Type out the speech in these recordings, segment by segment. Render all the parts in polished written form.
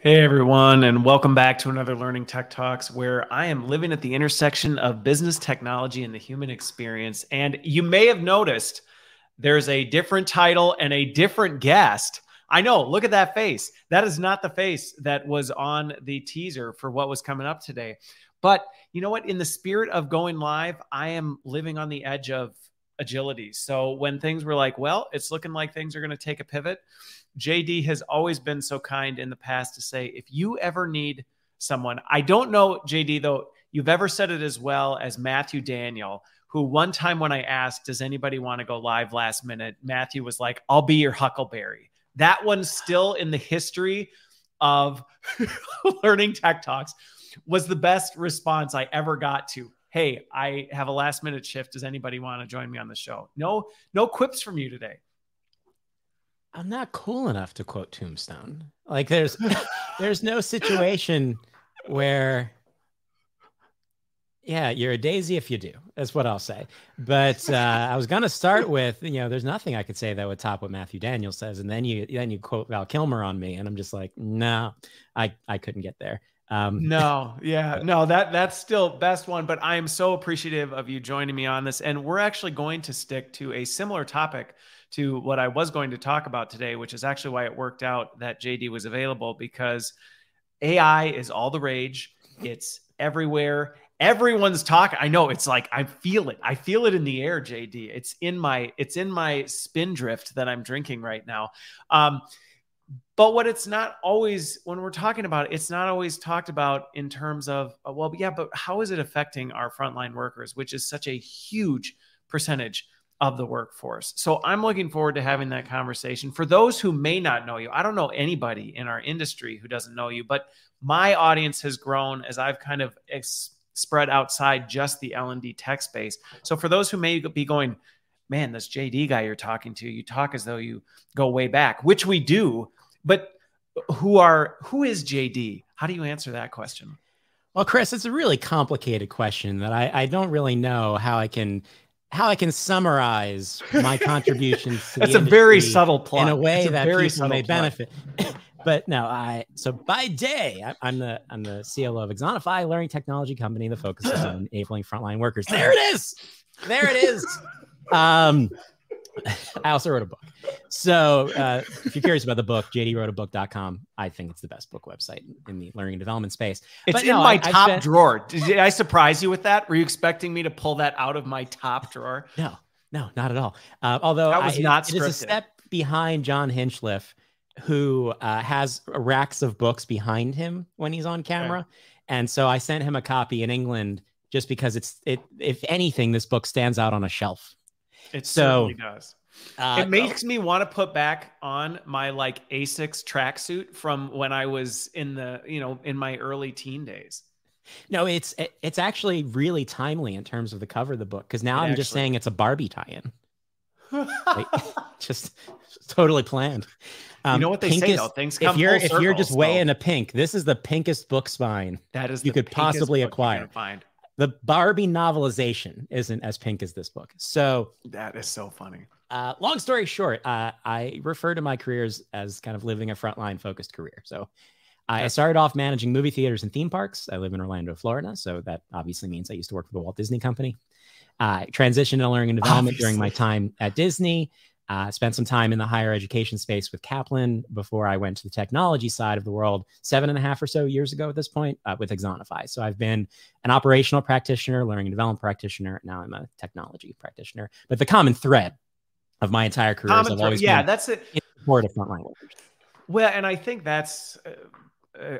Hey everyone, and welcome back to another Learning Tech Talks, where I am living at the intersection of business technology and the human experience. And you may have noticed there's a different title and a different guest. I know, look at that face. That is not the face that was on the teaser for what was coming up today. But you know what? In the spirit of going live, I am living on the edge of agility. So when things were like, well, it's looking like things are going to take a pivot, JD has always been so kind in the past to say, if you ever need someone, I don't know, JD, though, you've ever said it as well as Matthew Daniel, who one time when I asked, does anybody want to go live last minute? Matthew was like, I'll be your Huckleberry. That one's still in the history of Learning Tech Talks, was the best response I ever got to, hey, I have a last minute shift. Does anybody want to join me on the show? No quips from you today. I'm not cool enough to quote Tombstone. Like there's no situation where, yeah, you're a daisy if you do. That's what I'll say. But I was going to start with, there's nothing I could say that would top what Matthew Daniel says. And then you quote Val Kilmer on me. And I'm just like, no, I couldn't get there. That's still best one. But I am so appreciative of you joining me on this. And we're actually going to stick to a similar topic to what I was going to talk about today, which is actually why it worked out that JD was available, because AI is all the rage. It's everywhere. Everyone's talking. I know, it's like, I feel it. I feel it in the air, JD. It's in my spin drift that I'm drinking right now. But what it's not always, when we're talking about it, it's not always talked about in terms of, well, yeah, but how is it affecting our frontline workers, which is such a huge percentage of the workforce. So I'm looking forward to having that conversation. For those who may not know you, I don't know anybody in our industry who doesn't know you, but my audience has grown as I've kind of spread outside just the L&D tech space. So for those who may be going, man, this JD guy you're talking to, you talk as though you go way back, which we do, but who is JD? How do you answer that question? Well, Chris, it's a really complicated question that I don't really know how I can summarize my contributions to That's the a very subtle plot in a way that people may benefit. But no, so by day, I'm the CLO of Axonify, learning technology company that focuses on enabling frontline workers. There it is. I also wrote a book. So if you're curious about the book, jdwroteabook.com. I think it's the best book website in the learning and development space. It's in my top drawer. Did I surprise you with that? Were you expecting me to pull that out of my top drawer? No, not at all. Although that was not scripted. It is a step behind John Hinchliffe, who has racks of books behind him when he's on camera. Okay. And so I sent him a copy in England just because if anything, this book stands out on a shelf. It certainly does. It makes me want to put back on my like Asics tracksuit from when I was in my early teen days. No, it's actually really timely in terms of the cover of the book, because now I'm just saying it's a Barbie tie-in. Like, just totally planned. You know what they say though? Things come full circle. If you're just way into pink, this is the pinkest book spine that is you could possibly acquire. The Barbie novelization isn't as pink as this book. So that is so funny. Long story short, I refer to my careers as kind of living a frontline focused career. So I started off managing movie theaters and theme parks. I live in Orlando, Florida. So that obviously means I used to work for the Walt Disney Company. I transitioned to learning and development during my time at Disney. Spent some time in the higher education space with Kaplan before I went to the technology side of the world 7.5 or so years ago at this point with Axonify. So I've been an operational practitioner, learning and development practitioner. Now I'm a technology practitioner. But the common thread of my entire career is I've always been that's it. In support of frontline workers. Well, and I think that's,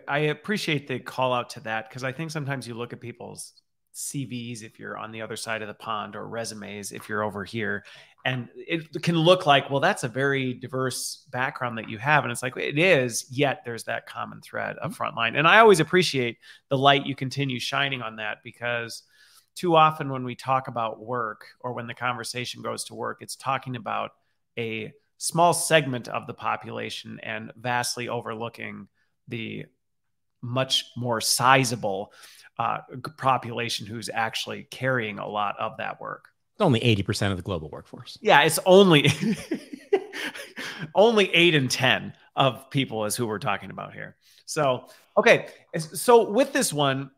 I appreciate the call out to that, because I think sometimes you look at people's CVs if you're on the other side of the pond, or resumes if you're over here, and it can look like, well, that's a very diverse background that you have, and it's like it is, yet there's that common thread of frontline. And I always appreciate the light you continue shining on that, because too often when we talk about work, or when the conversation goes to work, it's talking about a small segment of the population and vastly overlooking the much more sizable population who's actually carrying a lot of that work. It's only 80% of the global workforce. Yeah, it's only only 8 in 10 of people is who we're talking about here. So, okay. So with this one,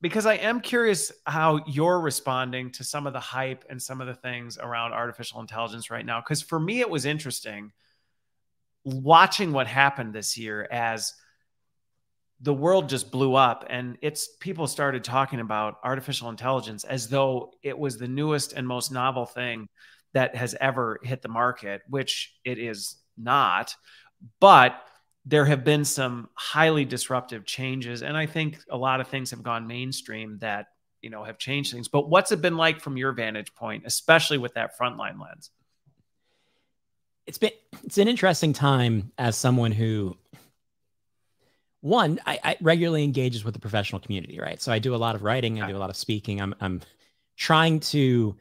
because I am curious how you're responding to some of the hype and some of the things around artificial intelligence right now. Because for me, it was interesting watching what happened this year as the world just blew up and people started talking about artificial intelligence as though it was the newest and most novel thing that has ever hit the market, which it is not. But there have been some highly disruptive changes. And I think a lot of things have gone mainstream that, have changed things. But what's it been like from your vantage point, especially with that frontline lens? It's an interesting time as someone who, one, I regularly engages with the professional community, right? So I do a lot of writing, I do a lot of speaking. I'm trying to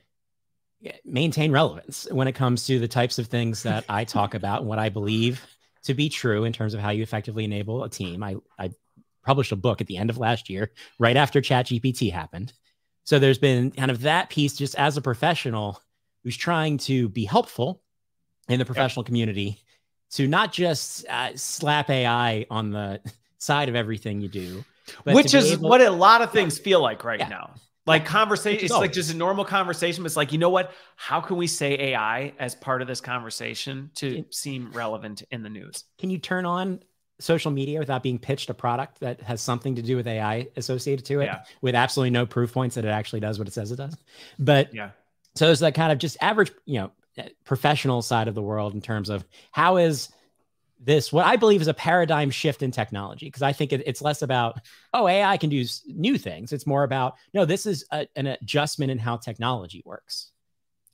maintain relevance when it comes to the types of things that I talk about and what I believe to be true in terms of how you effectively enable a team. I published a book at the end of last year, right after ChatGPT happened. So there's been kind of that piece just as a professional who's trying to be helpful in the professional community to not just slap AI on the side of everything you do. Which is what a lot of things feel like right now. Like conversation, it's like just a normal conversation. But it's like, you know what? How can we say AI as part of this conversation to seem relevant in the news? Can you turn on social media without being pitched a product that has something to do with AI associated to it with absolutely no proof points that it actually does what it says it does? But so there's that kind of just average, professional side of the world in terms of how is this, what I believe is a paradigm shift in technology. Because I think it's less about, AI can do new things. It's more about, no, this is an adjustment in how technology works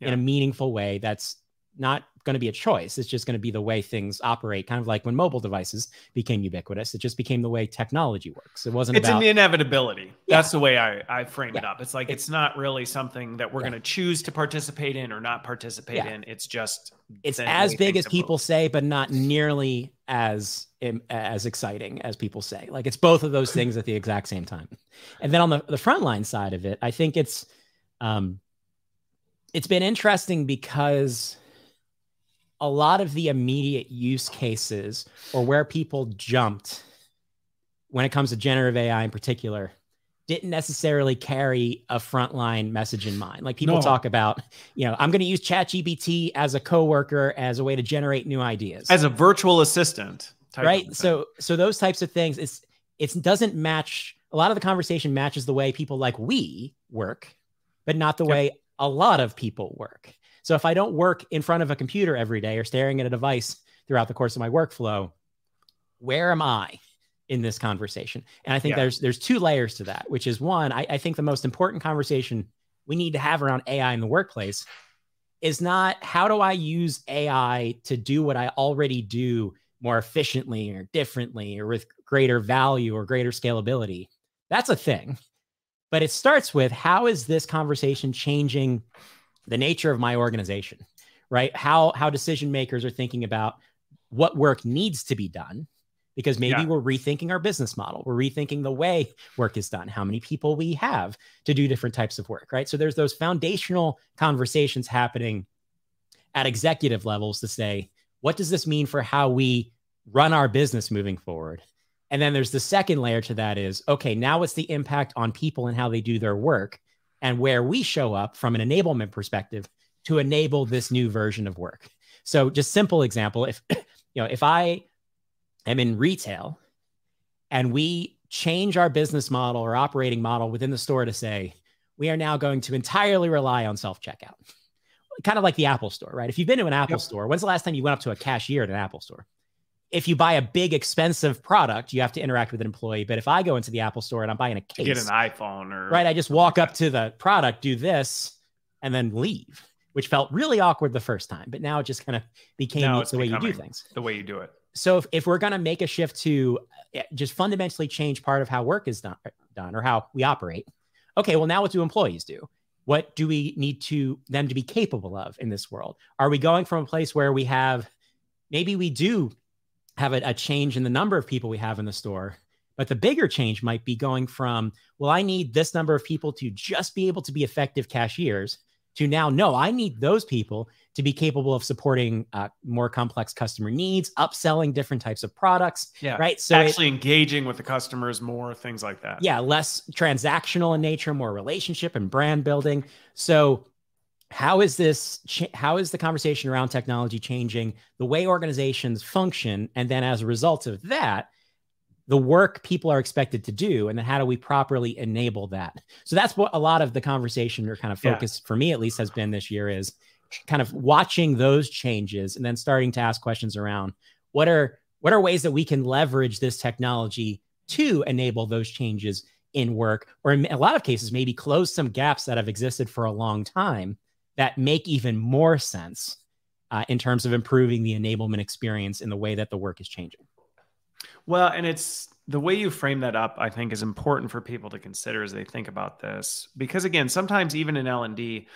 in a meaningful way. That's not going to be a choice. It's just going to be the way things operate. Kind of like when mobile devices became ubiquitous, it just became the way technology works. It wasn't about... It's an inevitability. That's the way I frame it up. It's like, it's not really something that we're going to choose to participate in or not participate in. It's just... It's as big as people say, but not nearly as exciting as people say. Like, it's both of those things at the exact same time. And then on the frontline side of it, I think it's been interesting because a lot of the immediate use cases or where people jumped when it comes to generative AI in particular didn't necessarily carry a frontline message in mind. Like people talk about, I'm going to use ChatGPT as a coworker as a way to generate new ideas. As a virtual assistant. Right. So those types of things, it doesn't match. A lot of the conversation matches the way people like we work, but not the way a lot of people work. So if I don't work in front of a computer every day or staring at a device throughout the course of my workflow, where am I in this conversation? And I think there's two layers to that, which is one, I think the most important conversation we need to have around AI in the workplace is not how do I use AI to do what I already do more efficiently or differently or with greater value or greater scalability. That's a thing. But it starts with how is this conversation changing the nature of my organization, right? How decision makers are thinking about what work needs to be done, because maybe we're rethinking our business model. We're rethinking the way work is done, how many people we have to do different types of work, right? So there's those foundational conversations happening at executive levels to say, what does this mean for how we run our business moving forward? And then there's the second layer to that is, okay, now what's the impact on people and how they do their work and where we show up from an enablement perspective to enable this new version of work. So just simple example, if I am in retail and we change our business model or operating model within the store to say, we are now going to entirely rely on self-checkout, kind of like the Apple store, right? If you've been to an Apple store, when's the last time you went up to a cashier at an Apple store? If you buy a big, expensive product, you have to interact with an employee. But if I go into the Apple store and I'm buying a case, get an iPhone or right, I just walk up to the product, do this, and then leave, which felt really awkward the first time. But now it just kind of became the way you do things. The way you do it. So if we're going to make a shift to just fundamentally change part of how work is done or how we operate, okay, well, now what do employees do? What do we need them to be capable of in this world? Are we going from a place where maybe we do have a change in the number of people we have in the store, but the bigger change might be going from, well, I need this number of people to just be able to be effective cashiers to now, no, I need those people to be capable of supporting more complex customer needs, upselling different types of products, right? So actually engaging with the customers more, things like that. Yeah, less transactional in nature, more relationship and brand building. So how is the conversation around technology changing the way organizations function? And then as a result of that, the work people are expected to do, and then how do we properly enable that? So that's what a lot of the conversation or kind of focus for me, at least, has been this year, is kind of watching those changes and then starting to ask questions around what are ways that we can leverage this technology to enable those changes in work, or in a lot of cases, maybe close some gaps that have existed for a long time that make even more sense in terms of improving the enablement experience in the way that the work is changing. Well, and it's the way you frame that up, I think, is important for people to consider as they think about this. Because again, sometimes even in L&D,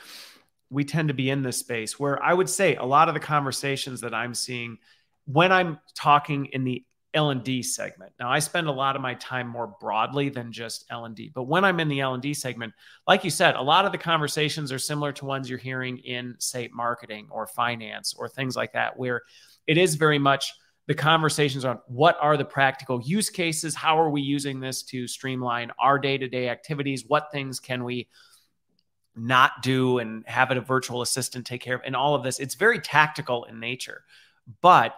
we tend to be in this space where I would say a lot of the conversations that I'm seeing when I'm talking in the L&D segment. Now, I spend a lot of my time more broadly than just L&D, but when I'm in the L&D segment, like you said, a lot of the conversations are similar to ones you're hearing in, say, marketing or finance or things like that, where it is very much the conversations on what are the practical use cases? How are we using this to streamline our day-to-day activities? What things can we not do and have a virtual assistant take care of? And all of this, it's very tactical in nature, but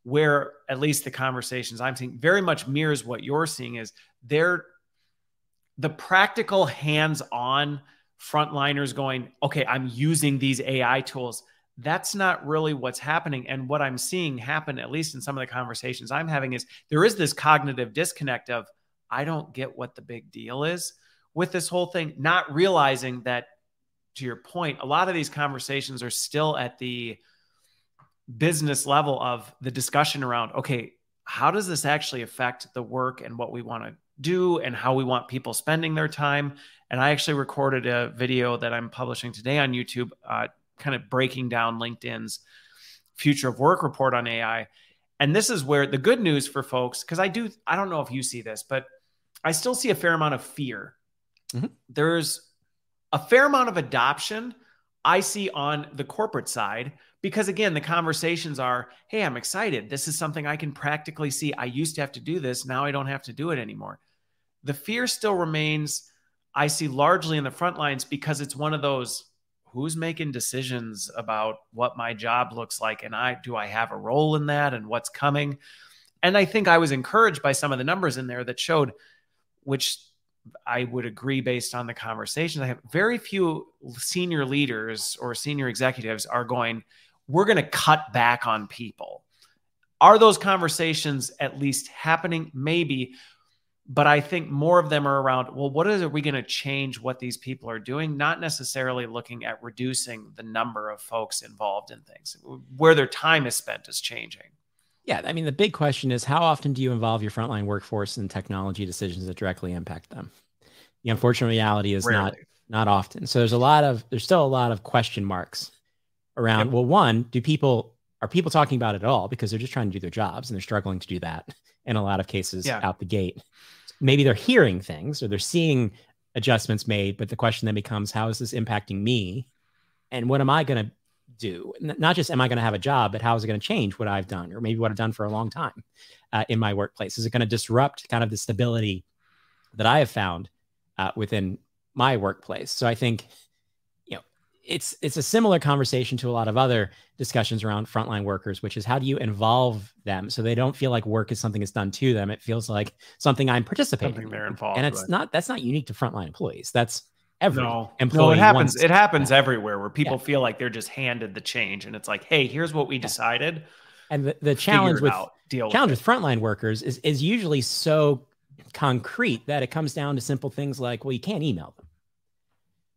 where at least the conversations I'm seeing very much mirrors what you're seeing is the practical hands-on frontliners going, okay, I'm using these AI tools. That's not really what's happening. And what I'm seeing happen, at least in some of the conversations I'm having, is there is this cognitive disconnect of, I don't get what the big deal is with this whole thing, not realizing that, to your point, a lot of these conversations are still at the business level of the discussion around, okay, how does this actually affect the work and what we want to do and how we want people spending their time? And I actually recorded a video that I'm publishing today on YouTube, kind of breaking down LinkedIn's future of work report on AI. And this is where the good news for folks, because I don't know if you see this, but I still see a fair amount of fear. Mm-hmm. There's a fair amount of adoption I see on the corporate side, because again, the conversations are, hey, I'm excited. This is something I can practically see. I used to have to do this. Now I don't have to do it anymore. The fear still remains, I see largely in the front lines, because it's one of those, who's making decisions about what my job looks like? And do I have a role in that and what's coming? And I think I was encouraged by some of the numbers in there that showed, which I would agree based on the conversations I have, very few senior leaders or senior executives are going, we're going to cut back on people. Are those conversations at least happening? Maybe. But I think more of them are around, well, are we going to change what these people are doing? Not necessarily looking at reducing the number of folks involved in things. Where their time is spent is changing. Yeah, I mean, the big question is, how often do you involve your frontline workforce in technology decisions that directly impact them? The unfortunate reality is not often. So there's still a lot of question marks around, well, one, are people talking about it at all because they're just trying to do their jobs and they're struggling to do that in a lot of cases out the gate. Maybe they're hearing things or they're seeing adjustments made, but the question then becomes, how is this impacting me? And what am I going to do? Not just am I going to have a job, but how is it going to change what I've done or maybe what I've done for a long time in my workplace? Is it going to disrupt kind of the stability that I have found within my workplace? So I think, it's a similar conversation to a lot of other discussions around frontline workers, which is how do you involve them so they don't feel like work is something that's done to them. It feels like something I'm participating in. They're involved, and that's not unique to frontline employees. That's every employee. No, it happens. It happens everywhere where people feel like they're just handed the change and it's like, hey, here's what we decided. And the challenge with frontline workers is usually so concrete that it comes down to simple things like, well, you can't email them.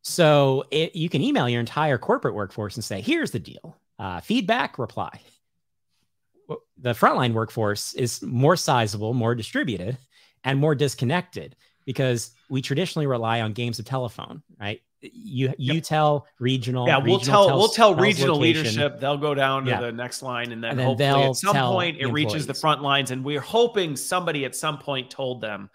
So you can email your entire corporate workforce and say, here's the deal, feedback, reply. The frontline workforce is more sizable, more distributed, and more disconnected because we traditionally rely on games of telephone, right? You tell regional. Yeah, we'll tell tells regional location. leadership. They'll go down to the next line, and then hopefully they'll at some tell point it reaches the front lines. And we're hoping somebody at some point told them,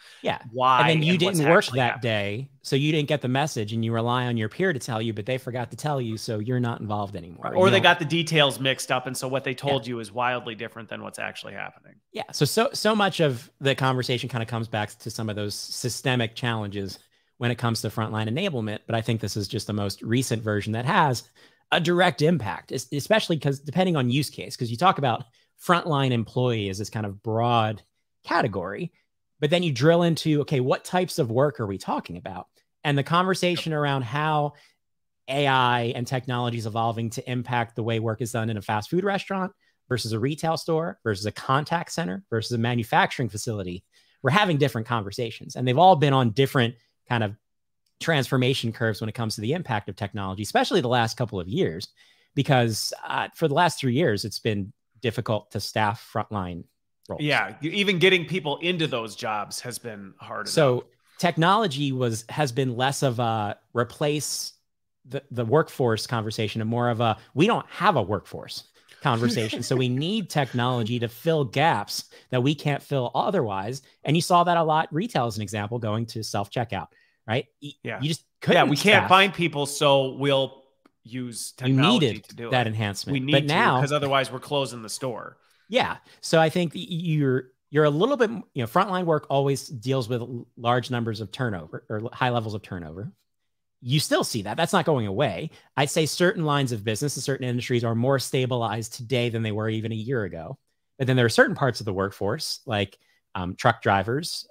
why. And then you didn't work that happening. day, so you didn't get the message, and you rely on your peer to tell you, but they forgot to tell you, so you're not involved anymore. Or they got the details mixed up, and so what they told you is wildly different than what's actually happening. Yeah. So much of the conversation kind of comes back to some of those systemic challenges when it comes to frontline enablement. But I think this is just the most recent version that has a direct impact, especially because depending on use case, because you talk about frontline employee as this kind of broad category, but then you drill into, okay, what types of work are we talking about? And the conversation around how AI and technology is evolving to impact the way work is done in a fast food restaurant versus a retail store versus a contact center versus a manufacturing facility, we're having different conversations. And they've all been on different kind of transformation curves when it comes to the impact of technology, especially the last couple of years, because for the last 3 years, it's been difficult to staff frontline roles. Yeah, even getting people into those jobs has been hard. So technology has been less of a replace the workforce conversation and more of a, we don't have a workforce conversation. So we need technology to fill gaps that we can't fill otherwise. And you saw that a lot. Retail is an example, going to self-checkout, right? Yeah. You just couldn't. Yeah, we can't find people, so we'll use technology to do that enhancement. We need to, because otherwise we're closing the store. Yeah. So I think you're a little bit, frontline work always deals with large numbers of turnover or high levels of turnover. You still see that. That's not going away. I'd say certain lines of business and certain industries are more stabilized today than they were even a year ago. But then there are certain parts of the workforce, like truck drivers,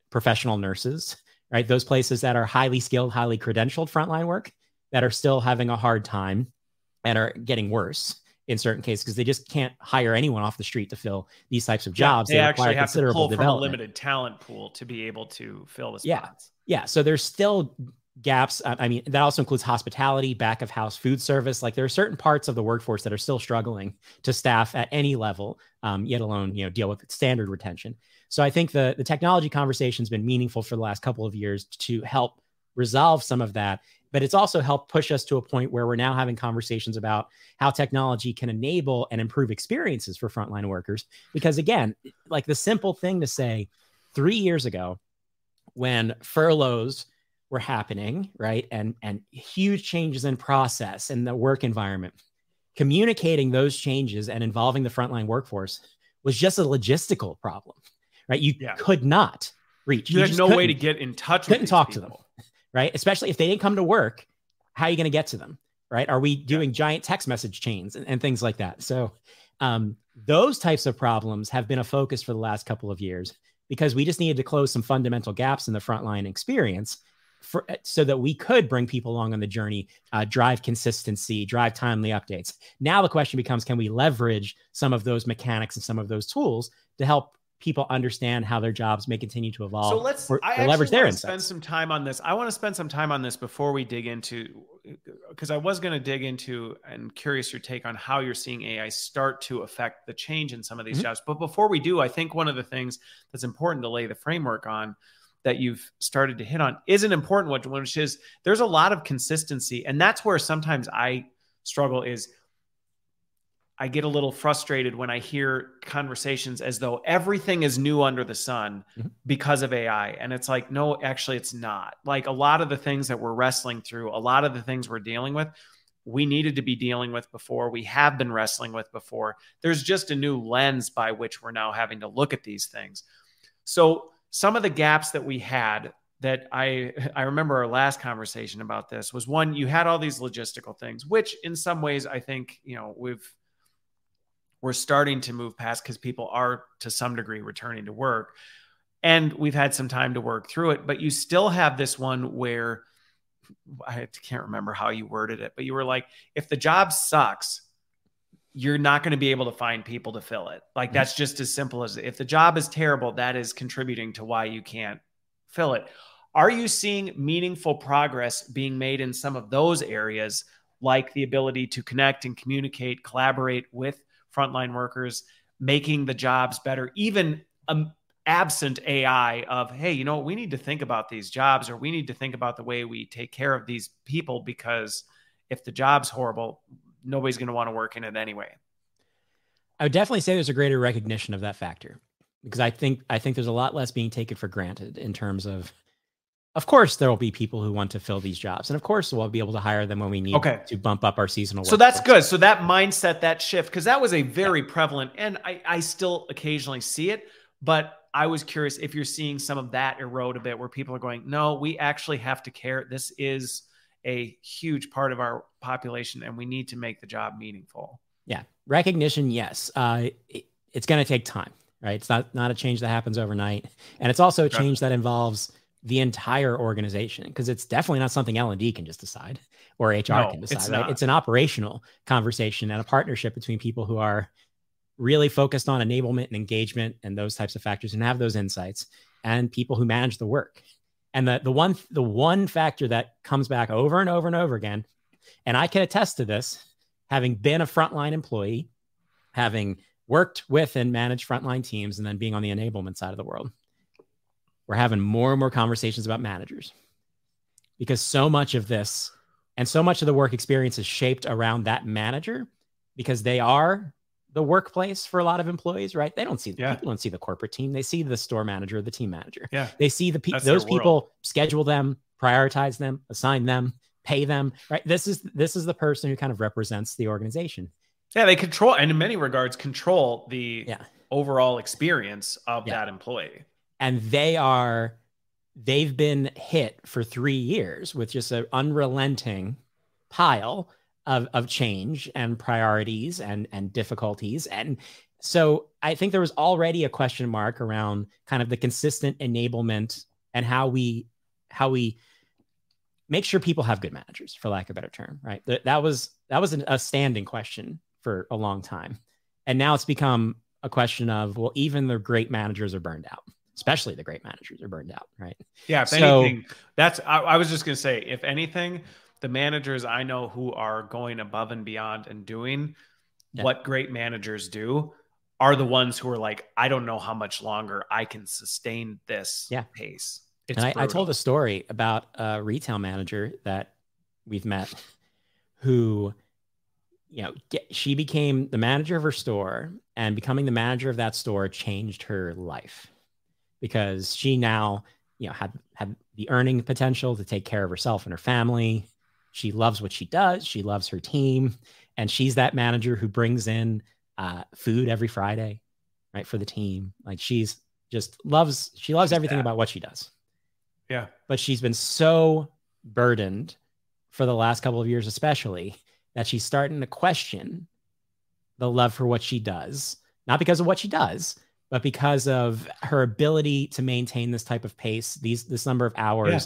professional nurses, right? Those places that are highly skilled, highly credentialed frontline work that are still having a hard time and are getting worse in certain cases because they just can't hire anyone off the street to fill these types of jobs. They actually have to pull from a limited talent pool to be able to fill the spots. Yeah. So there's still gaps. I mean, that also includes hospitality, back of house food service. Like there are certain parts of the workforce that are still struggling to staff at any level, yet alone, deal with standard retention. So I think the technology conversation has been meaningful for the last couple of years to help resolve some of that. But it's also helped push us to a point where we're now having conversations about how technology can enable and improve experiences for frontline workers. Because again, like the simple thing to say 3 years ago, when furloughs were happening, right? And huge changes in process and the work environment, communicating those changes and involving the frontline workforce was just a logistical problem, right? You could not reach. You had no way to get in touch with them. Couldn't talk to them, right? Especially if they didn't come to work, how are you going to get to them, right? Are we doing giant text message chains and things like that? So those types of problems have been a focus for the last couple of years because we just needed to close some fundamental gaps in the frontline experience so that we could bring people along on the journey, drive consistency, drive timely updates. Now the question becomes, can we leverage some of those mechanics and some of those tools to help people understand how their jobs may continue to evolve? So let's leverage their insights. Spend some time on this. I want to spend some time on this before we dig into, because I was going to dig into and curious your take on how you're seeing AI start to affect the change in some of these jobs. But before we do, I think one of the things that's important to lay the framework on that you've started to hit on is an important one, which is there's a lot of consistency. And that's where sometimes I struggle is I get a little frustrated when I hear conversations as though everything is new under the sun because of AI. And it's like, no, actually it's not. Like a lot of the things that we're wrestling through, a lot of the things we're dealing with, we needed to be dealing with before. We have been wrestling with before. There's just a new lens by which we're now having to look at these things. So some of the gaps that we had that I remember our last conversation about this was one, you had all these logistical things, which in some ways I think, we're starting to move past because people are to some degree returning to work and we've had some time to work through it, but you still have this one where I can't remember how you worded it, but you were like, if the job sucks, you're not going to be able to find people to fill it. Like that's just as simple as if the job is terrible, that is contributing to why you can't fill it. Are you seeing meaningful progress being made in some of those areas, like the ability to connect and communicate, collaborate with frontline workers, making the jobs better, even absent AI of, hey, you know, we need to think about these jobs, or we need to think about the way we take care of these people, because if the job's horrible, nobody's going to want to work in it anyway. I would definitely say there's a greater recognition of that factor, because I think there's a lot less being taken for granted in terms of course, there will be people who want to fill these jobs. And of course, we'll be able to hire them when we need to bump up our seasonal So workforce. that's good. So that mindset, that shift, because that was a very prevalent, and I still occasionally see it, but I was curious if you're seeing some of that erode a bit, where people are going, no, we actually have to care. This is a huge part of our population, and we need to make the job meaningful. Yeah. Recognition, yes. It's going to take time, right? It's not a change that happens overnight. And it's also a change that involves the entire organization, because it's definitely not something L&D can just decide, or HR can decide, right? It's an operational conversation and a partnership between people who are really focused on enablement and engagement and those types of factors and have those insights, and people who manage the work. And the one factor that comes back over and over and over again, and I can attest to this, having been a frontline employee, having worked with and managed frontline teams, and then being on the enablement side of the world, we're having more and more conversations about managers, because so much of this and so much of the work experience is shaped around that manager, because they are the workplace for a lot of employees, right? They don't see people don't see the corporate team. They see the store manager or the team manager. Yeah. They see those people, schedule them, prioritize them, assign them, pay them, right? This is the person who kind of represents the organization. Yeah, they control, and in many regards, control the overall experience of that employee. And they've been hit for 3 years with just an unrelenting pile of change and priorities and difficulties. And so I think there was already a question mark around kind of the consistent enablement and how we make sure people have good managers, for lack of a better term, right? That was a standing question for a long time. And now it's become a question of, well, even the great managers are burned out. Especially the great managers are burned out, right? Yeah, if anything, I was just going to say, if anything, the managers I know who are going above and beyond and doing what great managers do are the ones who are like, I don't know how much longer I can sustain this pace. I told a story about a retail manager that we've met who, she became the manager of her store, and becoming the manager of that store changed her life, because she now, had the earning potential to take care of herself and her family. She loves what she does. She loves her team. And she's that manager who brings in food every Friday, right, for the team. Like, she loves everything about what she does. Yeah. But she's been so burdened for the last couple of years, especially, that she's starting to question the love for what she does, not because of what she does, but because of her ability to maintain this type of pace, this number of hours.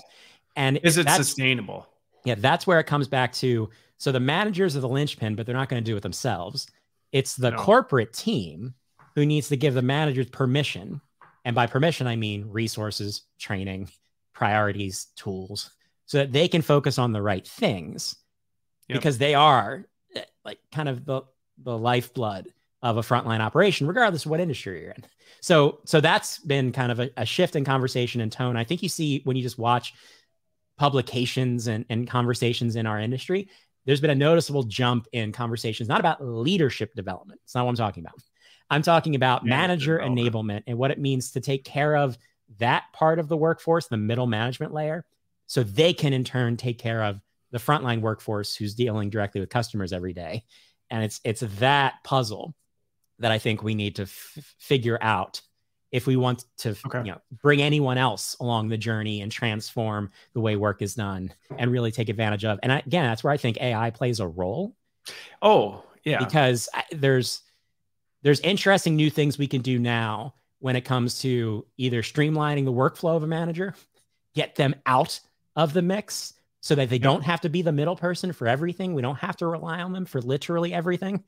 And is it sustainable? Yeah, that's where it comes back to. So the managers are the linchpin, but they're not going to do it themselves. It's the corporate team who needs to give the managers permission. And by permission, I mean resources, training, priorities, tools, so that they can focus on the right things, because they are like kind of the lifeblood of a frontline operation, regardless of what industry you're in. So that's been kind of a shift in conversation and tone. I think you see when you just watch publications and conversations in our industry, there's been a noticeable jump in conversations, not about leadership development. It's not what I'm talking about. I'm talking about manager enablement and what it means to take care of that part of the workforce, the middle management layer, so they can in turn take care of the frontline workforce who's dealing directly with customers every day. And it's that puzzle that I think we need to figure out if we want to bring anyone else along the journey and transform the way work is done and really take advantage of. And again, that's where I think AI plays a role. Oh, yeah. Because there's interesting new things we can do now when it comes to either streamlining the workflow of a manager, get them out of the mix so that they don't have to be the middle person for everything. We don't have to rely on them for literally everything.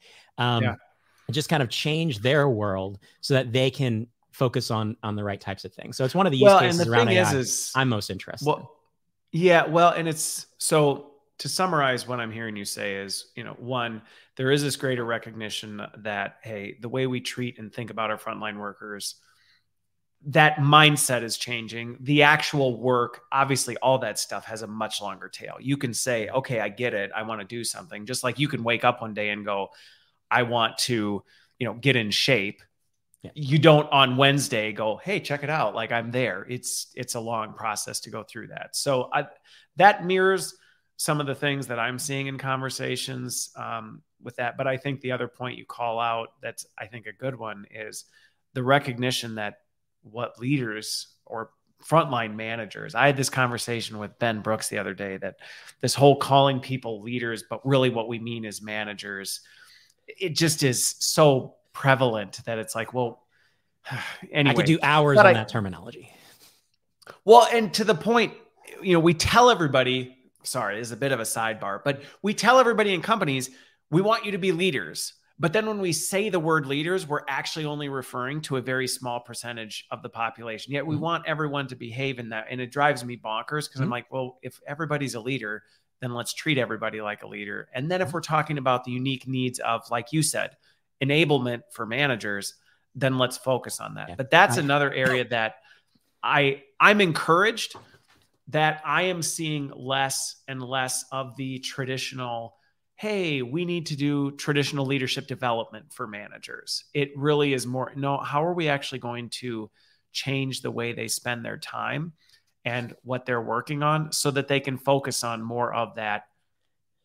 Just kind of change their world so that they can focus on the right types of things. So it's one of the use cases around AI I'm most interested in. Yeah, well, and it's so, to summarize what I'm hearing you say is, one, there is this greater recognition that, hey, the way we treat and think about our frontline workers, that mindset is changing. The actual work, obviously, all that stuff has a much longer tail. You can say, okay, I get it. I want to do something. Just like you can wake up one day and go, I want to, get in shape. Yeah. You don't on Wednesday go, hey, check it out. Like I'm there. It's a long process to go through that. So that mirrors some of the things that I'm seeing in conversations with that. But I think the other point you call out, that's, I think, a good one, is the recognition that what leaders or frontline managers, I had this conversation with Ben Brooks the other day, that this whole calling people leaders, but really what we mean is managers, it just is so prevalent that it's like, well, anyway. I could do hours on that terminology. Well, and to the point, we tell everybody, sorry, this is a bit of a sidebar, but we tell everybody in companies, we want you to be leaders. But then when we say the word leaders, we're actually only referring to a very small percentage of the population. Yet we want everyone to behave in that. And it drives me bonkers because I'm like, well, if everybody's a leader, then let's treat everybody like a leader. And then if we're talking about the unique needs of, like you said, enablement for managers, then let's focus on that. Yeah. But that's another area that I'm encouraged that I am seeing less and less of the traditional, hey, we need to do traditional leadership development for managers. It really is more, no, how are we actually going to change the way they spend their time and what they're working on so that they can focus on more of that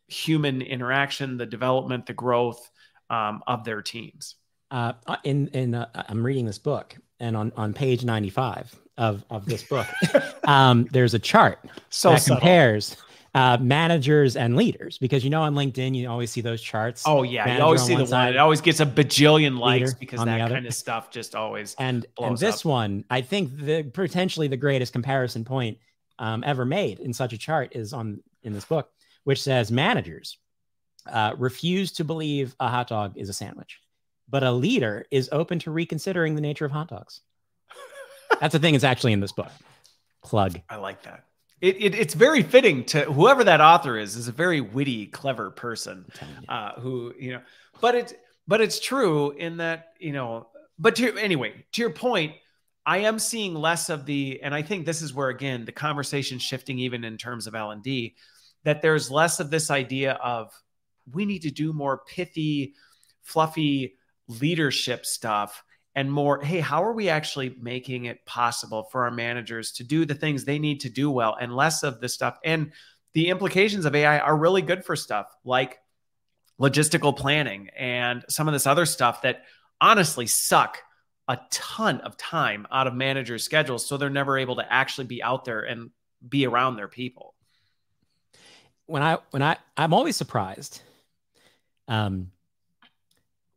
human interaction, the development, the growth of their teams. I'm reading this book, and on page 95 of this book, there's a chart that compares managers and leaders, because on LinkedIn you always see those charts. Oh yeah, you always see the one. It always gets a bajillion likes because that kind of stuff just always and this one, I think potentially the greatest comparison point ever made in such a chart is in this book, which says managers refuse to believe a hot dog is a sandwich, but a leader is open to reconsidering the nature of hot dogs. That's the thing. It's actually in this book. Plug. I like that. It's very fitting to whoever that author is a very witty, clever person who, but it's true in that, but to your point, I am seeing less of and I think this is where, again, the conversation shifting even in terms of L&D, that there's less of this idea of we need to do more pithy, fluffy leadership stuff and more, hey, how are we actually making it possible for our managers to do the things they need to do well, and less of this stuff. And the implications of AI are really good for stuff like logistical planning and some of this other stuff that honestly suck a ton of time out of managers' schedules. So they're never able to actually be out there and be around their people. I'm always surprised,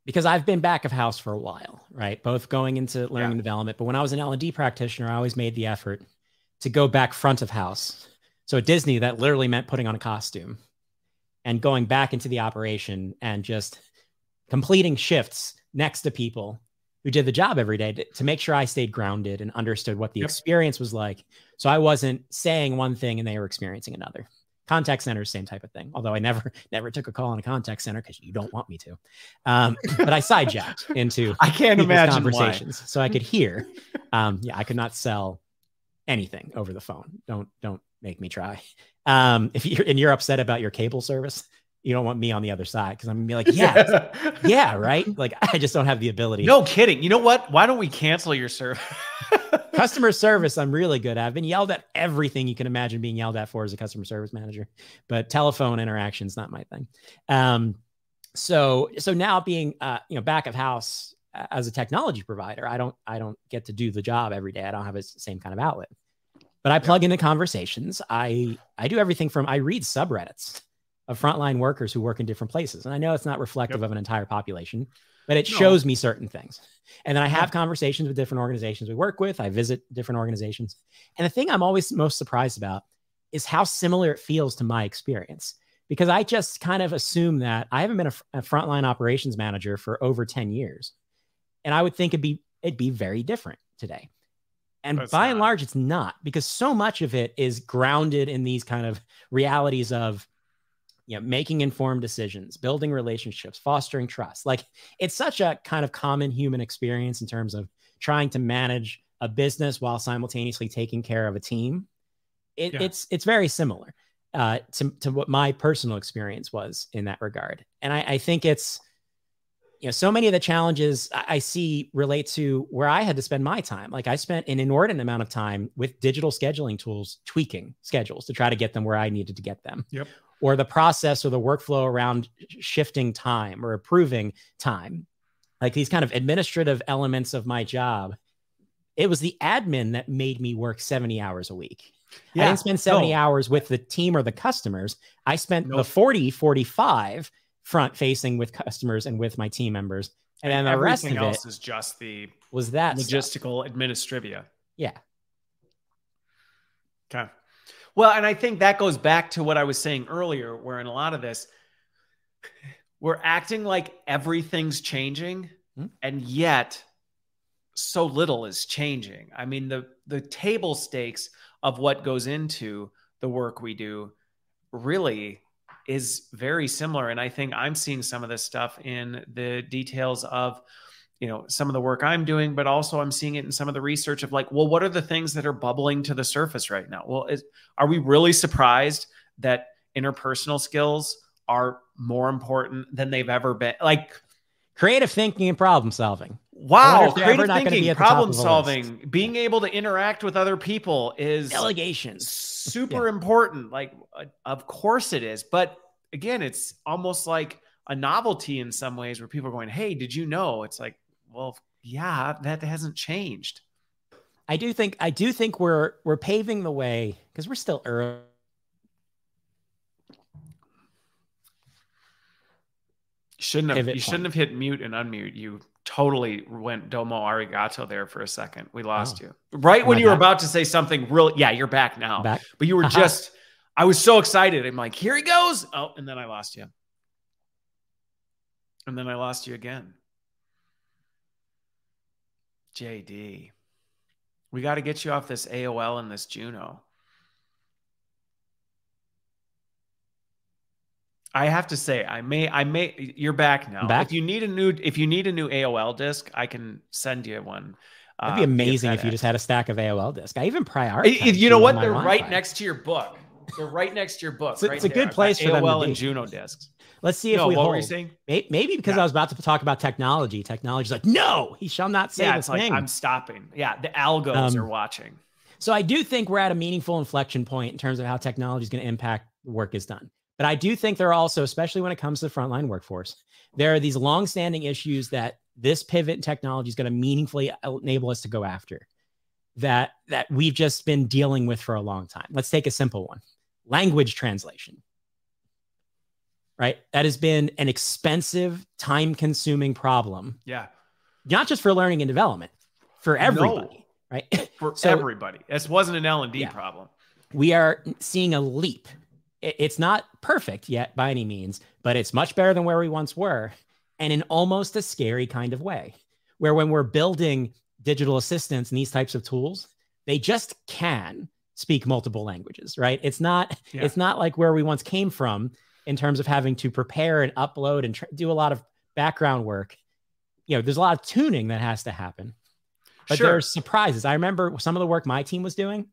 because I've been back of house for a while, right? Both going into learning and development. But when I was an L&D practitioner, I always made the effort to go back front of house. So at Disney, that literally meant putting on a costume and going back into the operation and just completing shifts next to people who did the job every day to make sure I stayed grounded and understood what the experience was like. So I wasn't saying one thing and they were experiencing another. Contact centers, same type of thing. Although I never took a call in a contact center because you don't want me to. But I sidejacked into I can't imagine conversations why. So I could hear. I could not sell anything over the phone. Don't make me try. If you're upset about your cable service, you don't want me on the other side because I'm gonna be like, yeah, right. Like I just don't have the ability. No kidding. You know what? Why don't we cancel your service? Customer service, I'm really good at. I've been yelled at everything you can imagine being yelled at for as a customer service manager, but telephone interaction's not my thing. So now being back of house as a technology provider, I don't get to do the job every day. I don't have the same kind of outlet, but I plug into conversations. I do everything from I read subreddits of frontline workers who work in different places, and I know it's not reflective of an entire population, but it shows me certain things. And then I have conversations with different organizations we work with. I visit different organizations. And the thing I'm always most surprised about is how similar it feels to my experience, because I just kind of assume that I haven't been a frontline operations manager for over 10 years. And I would think it'd be very different today. And by and large, it's not, because so much of it is grounded in these kind of realities of making informed decisions, building relationships, fostering trust. Like it's such a kind of common human experience in terms of trying to manage a business while simultaneously taking care of a team, it's very similar to what my personal experience was in that regard. And I think it's, so many of the challenges I see relate to where I had to spend my time. Like I spent an inordinate amount of time with digital scheduling tools, tweaking schedules to try to get them where I needed to get them. Yep. Or the process or the workflow around shifting time or approving time. Like these kind of administrative elements of my job. It was the admin that made me work 70 hours a week. I didn't spend 70 hours with the team or the customers. I spent the 45 front facing with customers and with my team members. And then the rest of it else is just the logistical administrivia. Yeah. Okay. Well, and I think that goes back to what I was saying earlier, where in a lot of this, we're acting like everything's changing, and yet so little is changing. I mean, the table stakes of what goes into the work we do really is very similar. And I think I'm seeing some of this stuff in the details of, some of the work I'm doing, but also I'm seeing it in some of the research of like, well, what are the things that are bubbling to the surface right now? Well, are we really surprised that interpersonal skills are more important than they've ever been? Like creative thinking and problem solving. Wow. Creative thinking, problem solving, being able to interact with other people is delegation. Super important. Like, of course it is. But again, it's almost like a novelty in some ways where people are going, hey, did you know? It's like, well, yeah, that hasn't changed. I do think we're paving the way because we're still early. You shouldn't have hit mute and unmute. You totally went domo arigato there for a second. We lost you. Right when you were about to say something real. Yeah, you're back now. But you were I was so excited. I'm like, here he goes. Oh, and then I lost you. And then I lost you again. JD. We got to get you off this AOL and this Juno. I have to say, I may. You're back now. If you need a new AOL disk, I can send you one. That'd be amazing if you just had a stack of AOL disk. I even prioritize. You know what? They're right next to your book. They're right next to your book. It's a good place for AOL and Juno disks. Let's see if we hold. What were you saying? Maybe because I was about to talk about technology. Technology's like, no, he shall not say this thing. Like, I'm stopping. Yeah, the algos are watching. So I do think we're at a meaningful inflection point in terms of how technology is going to impact the work is done. But I do think there are also, especially when it comes to the frontline workforce, there are these longstanding issues that this pivot in technology is going to meaningfully enable us to go after that we've just been dealing with for a long time. Let's take a simple one. Language translation, right? That has been an expensive, time-consuming problem. Yeah. Not just for learning and development, for everybody, right? For everybody. This wasn't an L&D problem. We are seeing a leap. It's not perfect yet by any means, but it's much better than where we once were, and in almost a scary kind of way, where when we're building digital assistants and these types of tools, they just can speak multiple languages, right? It's not like where we once came from in terms of having to prepare and upload and do a lot of background work. There's a lot of tuning that has to happen, but there's surprises. I remember some of the work my team was doing.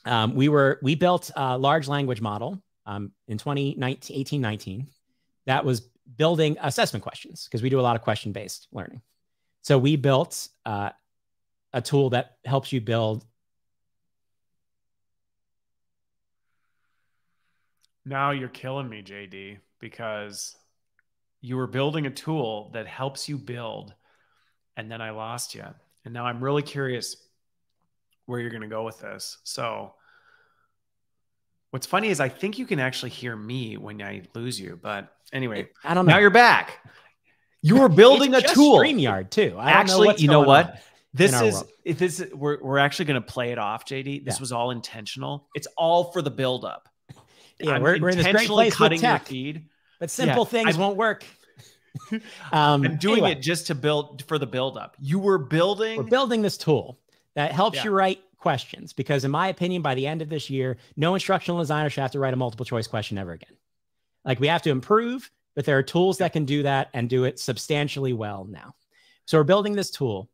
We built a large language model in 2018-19 that was building assessment questions because we do a lot of question-based learning. So we built a tool that helps you build. Now you're killing me, JD, because you were building a tool that helps you build, and then I lost you. And now I'm really curious where you're going to go with this. So what's funny is I think you can actually hear me when I lose you, but anyway, I don't know. Now you're back. You were building a tool. StreamYard too. Actually, you know what? We're actually going to play it off, JD. This was all intentional. It's all for the buildup. Yeah, we're in this great place cutting with tech, your feed, but simple things won't work. I'm doing it just to build for the buildup. We're building this tool that helps you write questions, because in my opinion, by the end of this year, no instructional designer should have to write a multiple choice question ever again. Like, we have to improve, but there are tools that can do that and do it substantially well now. So we're building this tool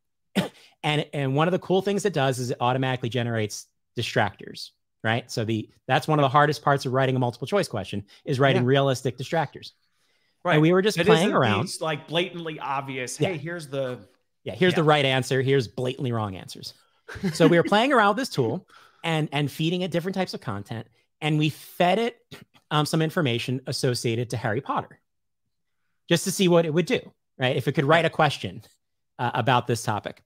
And one of the cool things it does is it automatically generates distractors, right? So that's one of the hardest parts of writing a multiple choice question is writing realistic distractors. Right. And we were just playing around. It's like blatantly obvious. Hey, here's the right answer. Here's blatantly wrong answers. So we were playing around with this tool and feeding it different types of content. And we fed it some information associated to Harry Potter just to see what it would do, right? If it could write a question about this topic.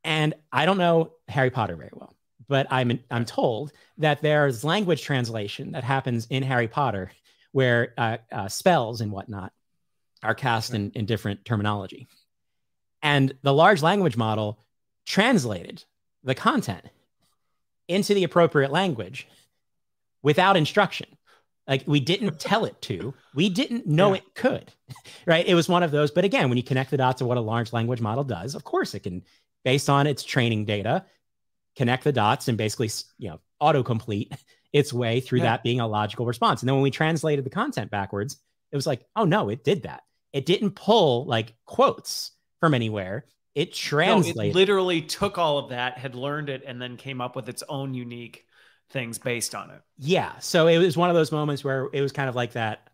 And I don't know Harry Potter very well, but I'm told that there's language translation that happens in Harry Potter where spells and whatnot are cast in different terminology. And the large language model translated the content into the appropriate language without instruction. Like we didn't tell it to, we didn't know it could, right? It was one of those, but again, when you connect the dots of what a large language model does, of course it can, based on its training data, connect the dots and basically, autocomplete its way through that being a logical response. And then when we translated the content backwards, it was like, oh no, it did that. It didn't pull like quotes from anywhere. It translated. No, it literally took all of that, had learned it, and then came up with its own unique things based on it. Yeah. So it was one of those moments where it was kind of like that.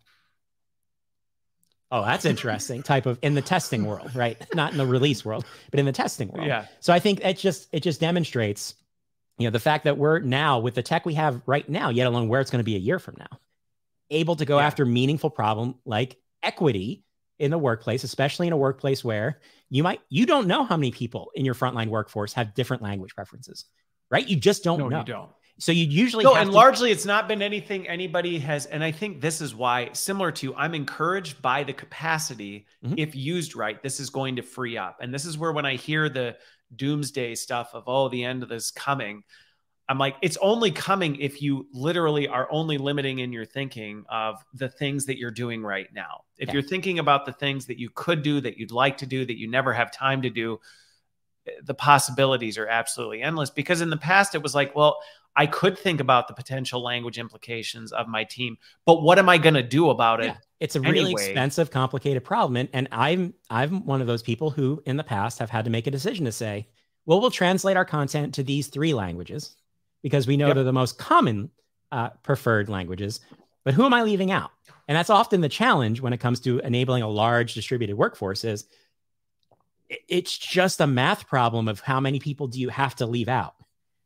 Oh, that's interesting type of in the testing world, right? Not in the release world, but in the testing world. Yeah. So I think it just demonstrates, the fact that we're now with the tech we have right now, yet alone where it's going to be a year from now, able to go after meaningful problem like equity in the workplace, especially in a workplace where you don't know how many people in your frontline workforce have different language preferences, right? You just don't know. You don't. So you usually largely it's not been anything anybody has. And I think this is why, similar to, I'm encouraged by the capacity, if used right, this is going to free up. And this is where when I hear the doomsday stuff of, the end of this coming, I'm like, it's only coming if you literally are only limiting in your thinking of the things that you're doing right now. If you're thinking about the things that you could do, that you'd like to do, that you never have time to do, the possibilities are absolutely endless. Because in the past, it was like, well, I could think about the potential language implications of my team, but what am I going to do about it? Yeah. It's a really expensive, complicated problem. And I'm one of those people who in the past have had to make a decision to say, well, we'll translate our content to these 3 languages because we know they're the most common preferred languages, but who am I leaving out? And that's often the challenge when it comes to enabling a large distributed workforce is it's just a math problem of how many people do you have to leave out,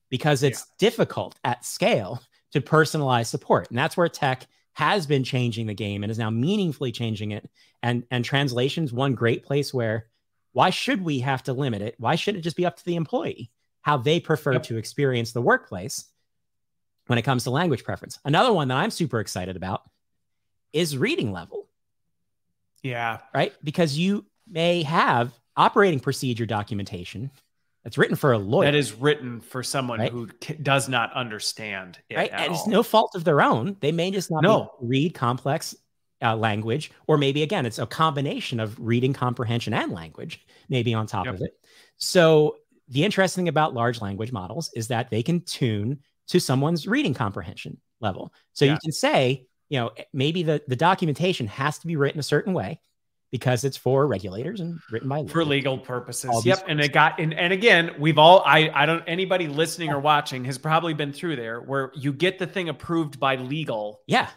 because it's difficult at scale to personalize support. And that's where tech has been changing the game and is now meaningfully changing it. And translation's one great place where, why should we have to limit it? Why shouldn't it just be up to the employee, how they prefer to experience the workplace when it comes to language preference? Another one that I'm super excited about is reading level. Yeah. Right? Because you may have operating procedure documentation that's written for a lawyer. That is written for someone who does not understand it and it's no fault of their own. They may just not be able to read complex language, or maybe, again, it's a combination of reading comprehension and language, maybe on top of it. So the interesting thing about large language models is that they can tune to someone's reading comprehension level. So you can say, maybe the documentation has to be written a certain way, because it's for regulators and written by lawyers. For legal purposes. Yep. And and again, we've all, anybody listening or watching has probably been through there where you get the thing approved by legal. Yeah.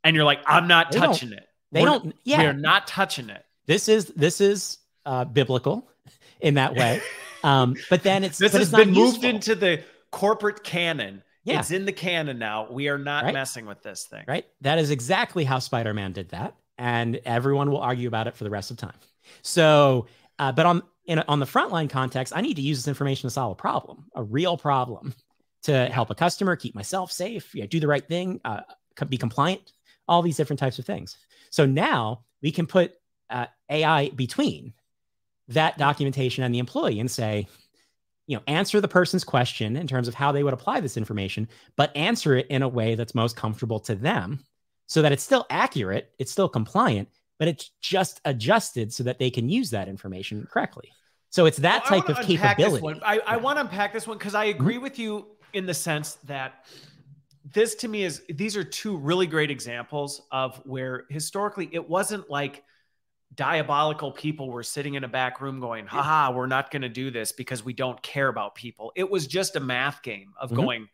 And you're like, I'm not touching it. We're not touching it. This is biblical in that way. But then this has been moved into the corporate canon. Yeah. It's in the canon now. We are not messing with this thing. Right. That is exactly how Spider-Man did that. And everyone will argue about it for the rest of time. So, but on the frontline context, I need to use this information to solve a problem, a real problem, to help a customer, keep myself safe, do the right thing, be compliant, all these different types of things. So now we can put AI between that documentation and the employee and say, answer the person's question in terms of how they would apply this information, but answer it in a way that's most comfortable to them, so that it's still accurate, it's still compliant, but it's just adjusted so that they can use that information correctly. So it's that type of capability. I want to unpack this one because I agree with you in the sense that this to me these are 2 really great examples of where historically it wasn't like diabolical people were sitting in a back room going, haha, we're not going to do this because we don't care about people. It was just a math game of going,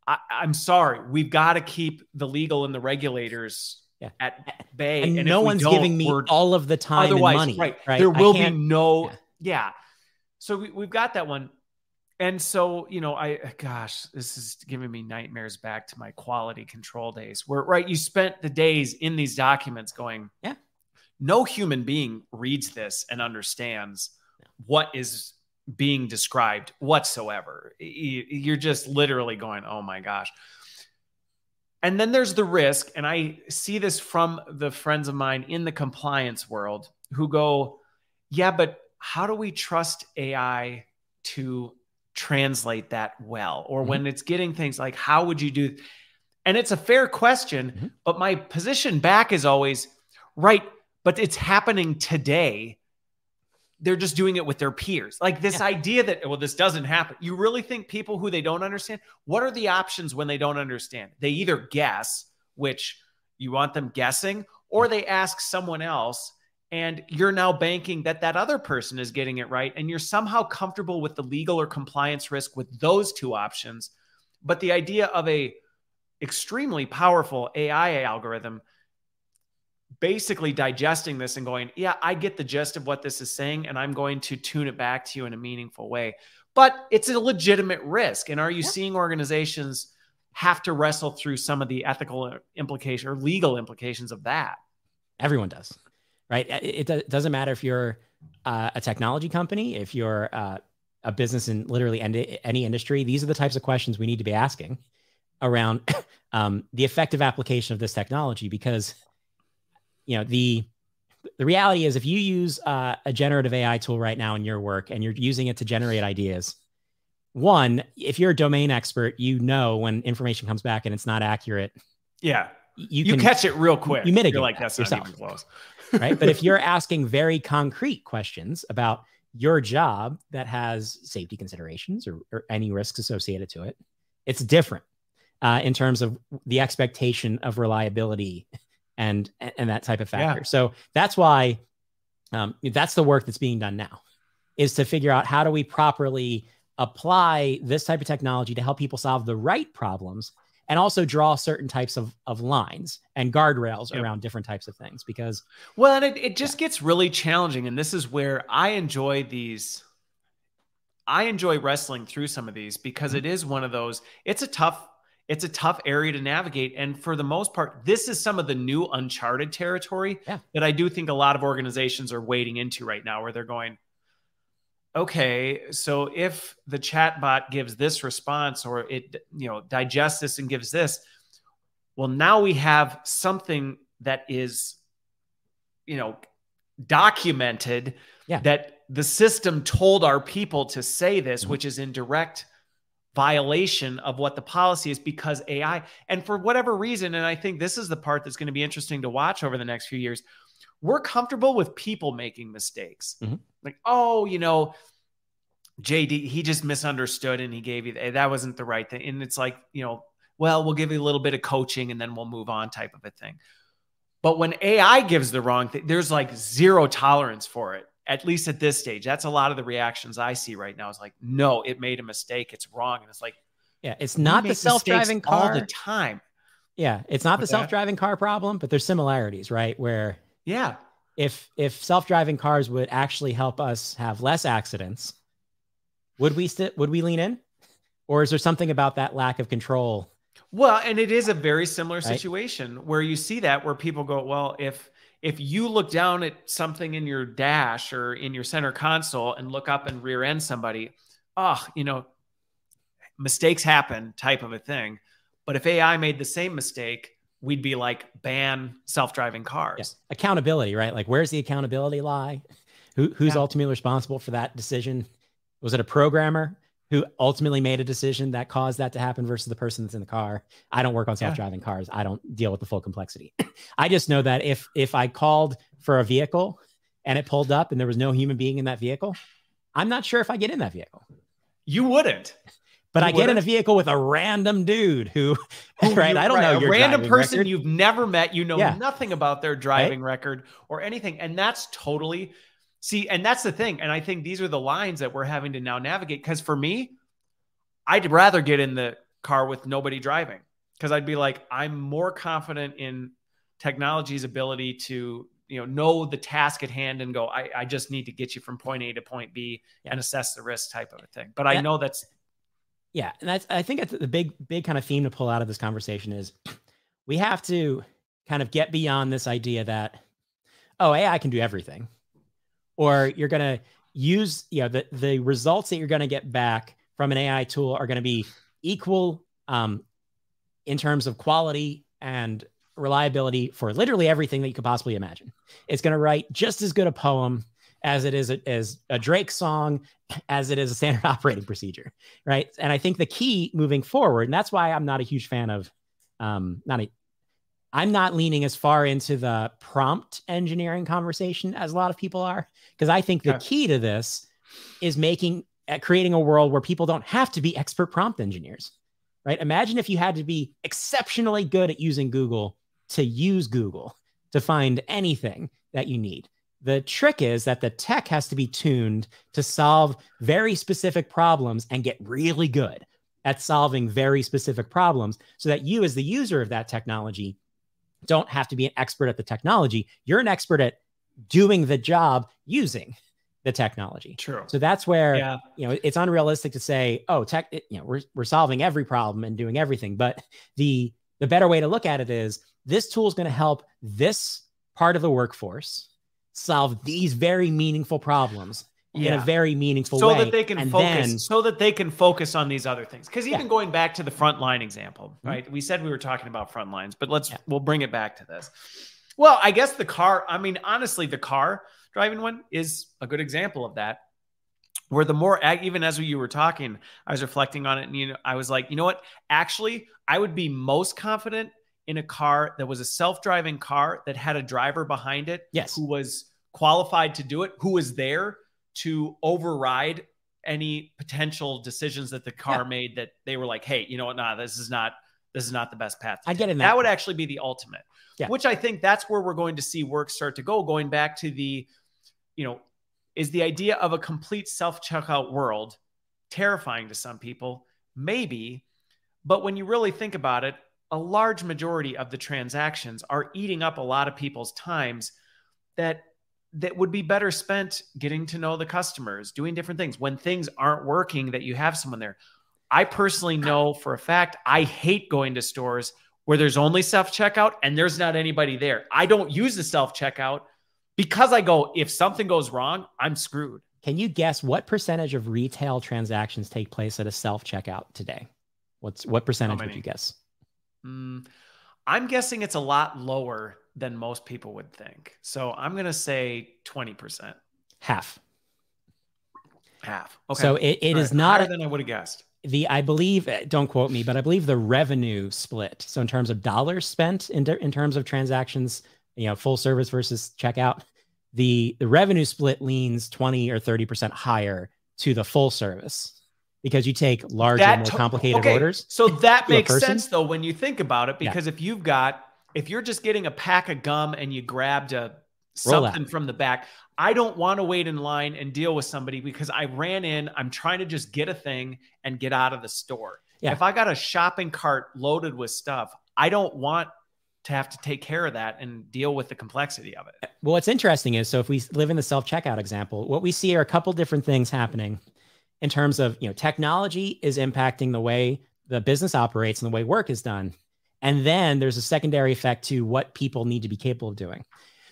I'm sorry, we've got to keep the legal and the regulators at bay. And no one's giving me all of the time and money. Right. There will be no, So we've got that one. And so, you know, this is giving me nightmares back to my quality control days where, right, you spent the days in these documents going, no human being reads this and understands what is being described whatsoever. You're just literally going, oh my gosh. And then there's the risk, and I see this from the friends of mine in the compliance world who go, yeah, but how do we trust AI to translate that well? Or when it's getting things like, how would you do? And it's a fair question, but my position back is always, right, but it's happening today. They're just doing it with their peers. Like this idea that, well, this doesn't happen. You really think people who they don't understand, what are the options when they don't understand? They either guess, which you want them guessing, or they ask someone else, and you're now banking that that other person is getting it right. And you're somehow comfortable with the legal or compliance risk with those two options. But the idea of a extremely powerful AI algorithm basically digesting this and going, yeah, I get the gist of what this is saying, and I'm going to tune it back to you in a meaningful way. But it's a legitimate risk. And are you seeing organizations have to wrestle through some of the ethical implications or legal implications of that? Everyone does, right? It doesn't matter if you're a technology company, if you're a business in literally any industry. These are the types of questions we need to be asking around the effective application of this technology, because you know, the reality is if you use a generative AI tool right now in your work and you're using it to generate ideas, one, if you're a domain expert, you know when information comes back and it's not accurate. Yeah. You can catch it real quick. You mitigate You're like, that's yourself. not even close. Right. But if you're asking very concrete questions about your job that has safety considerations or any risks associated to it, it's different in terms of the expectation of reliability and that type of factor. So that's why that's the work that's being done now, is to figure out how do we properly apply this type of technology to help people solve the right problems, and also draw certain types of lines and guardrails around different types of things. Because and it just gets really challenging. And this is where I enjoy these. I enjoy wrestling through some of these, because it is one of those, it's a tough area to navigate. And for the most part, this is some of the new uncharted territory that I do think a lot of organizations are wading into right now, where they're going, okay, so if the chatbot gives this response, or it, you know, digests this and gives this, well, now we have something that is, you know, documented that the system told our people to say this, which is in direct violation of what the policy is, because AI, and for whatever reason, and I think this is the part that's going to be interesting to watch over the next few years, we're comfortable with people making mistakes. Like, oh, you know, JD, he just misunderstood and he gave you that wasn't the right thing. And it's like, you know, well, we'll give you a little bit of coaching and then we'll move on type of a thing. But when AI gives the wrong thing, there's like zero tolerance for it. At least at this stage, that's a lot of the reactions I see right now. Is like, no, it made a mistake. It's wrong. And it's like, it's not the self-driving car all the time. Yeah. It's not the self-driving car problem, but there's similarities, right? Where, if self-driving cars would actually help us have less accidents, would we lean in? Or is there something about that lack of control? Well, and it is a very similar situation where you see that, where people go, well, if you look down at something in your dash or in your center console and look up and rear end somebody, you know, mistakes happen type of a thing. But if AI made the same mistake, we'd be like, ban self-driving cars. Accountability, right? Like, where's the accountability lie? Who's ultimately responsible for that decision? Was it a programmer who ultimately made a decision that caused that to happen versus the person that's in the car? I don't work on self-driving cars. I don't deal with the full complexity. I just know that if I called for a vehicle and it pulled up and there was no human being in that vehicle, I'm not sure if I get in that vehicle. You wouldn't. But I get in a vehicle with a random dude who right? I don't know your random person record. you've never met. You know nothing about their driving record or anything. And that's totally, and that's the thing. And I think these are the lines that we're having to now navigate. Because for me, I'd rather get in the car with nobody driving, because I'd be like, I'm more confident in technology's ability to, know the task at hand and go, I just need to get you from point A to point B and assess the risk type of a thing. But I know that's. Yeah. And I think that's the big kind of theme to pull out of this conversation is we have to kind of get beyond this idea that, oh, AI can do everything, or you're going to use, the results that you're going to get back from an AI tool are going to be equal in terms of quality and reliability for literally everything that you could possibly imagine. It's going to write just as good a poem as it is as a Drake song, as it is a standard operating procedure, right? And I think the key moving forward, and that's why I'm not a huge fan of, I'm not leaning as far into the prompt engineering conversation as a lot of people are, because I think the key to this is creating a world where people don't have to be expert prompt engineers, right? Imagine if you had to be exceptionally good at using Google to use Google to find anything that you need. The trick is that the tech has to be tuned to solve very specific problems and get really good at solving very specific problems, so that you, as the user of that technology, don't have to be an expert at the technology. You're an expert at doing the job using the technology. True. So that's where, it's unrealistic to say, oh, we're solving every problem and doing everything. But the better way to look at it is, this tool is going to help this part of the workforce solve these very meaningful problems in a very meaningful way. That they can focus, so that they can focus on these other things. Because even going back to the Frontline example, right? We said we were talking about Frontlines, but we'll bring it back to this. Well, I guess the car, honestly, the car driving one is a good example of that. Where the more, even as you were talking, I was reflecting on it, and I was like, you know what? Actually, I would be most confident in a car that was a self-driving car that had a driver behind it, who was qualified to do it, who was there to override any potential decisions that the car made, that they were like, hey, you know what? Nah, this is not the best path. I get it. That would actually be the ultimate, which I think that's where we're going to see work start to go. Going back to the, is the idea of a complete self-checkout world terrifying to some people? Maybe. But when you really think about it, a large majority of the transactions are eating up a lot of people's times that would be better spent getting to know the customers, doing different things. When things aren't working, that you have someone there. I personally know for a fact, I hate going to stores where there's only self-checkout and there's not anybody there. I don't use the self-checkout because I go, if something goes wrong, I'm screwed. Can you guess what percentage of retail transactions take place at a self-checkout today? What percentage would you guess? I'm guessing it's a lot lower than most people would think. So I'm going to say 20%. Half. Okay. So it is not higher than I would have guessed. I believe, don't quote me, but I believe the revenue split. So in terms of dollars spent in terms of transactions, full service versus checkout, the revenue split leans 20 or 30% higher to the full service, because you take larger, more complicated orders. So that makes sense, though, when you think about it, because if you're just getting a pack of gum and you grabbed something from the back, I don't want to wait in line and deal with somebody because I ran in, I'm trying to just get a thing and get out of the store. Yeah. If I got a shopping cart loaded with stuff, I don't want to have to take care of that and deal with the complexity of it. Well, what's interesting is, so if we live in the self-checkout example, what we see are a couple different things happening in terms of, technology is impacting the way the business operates and the way work is done. And then there's a secondary effect to what people need to be capable of doing.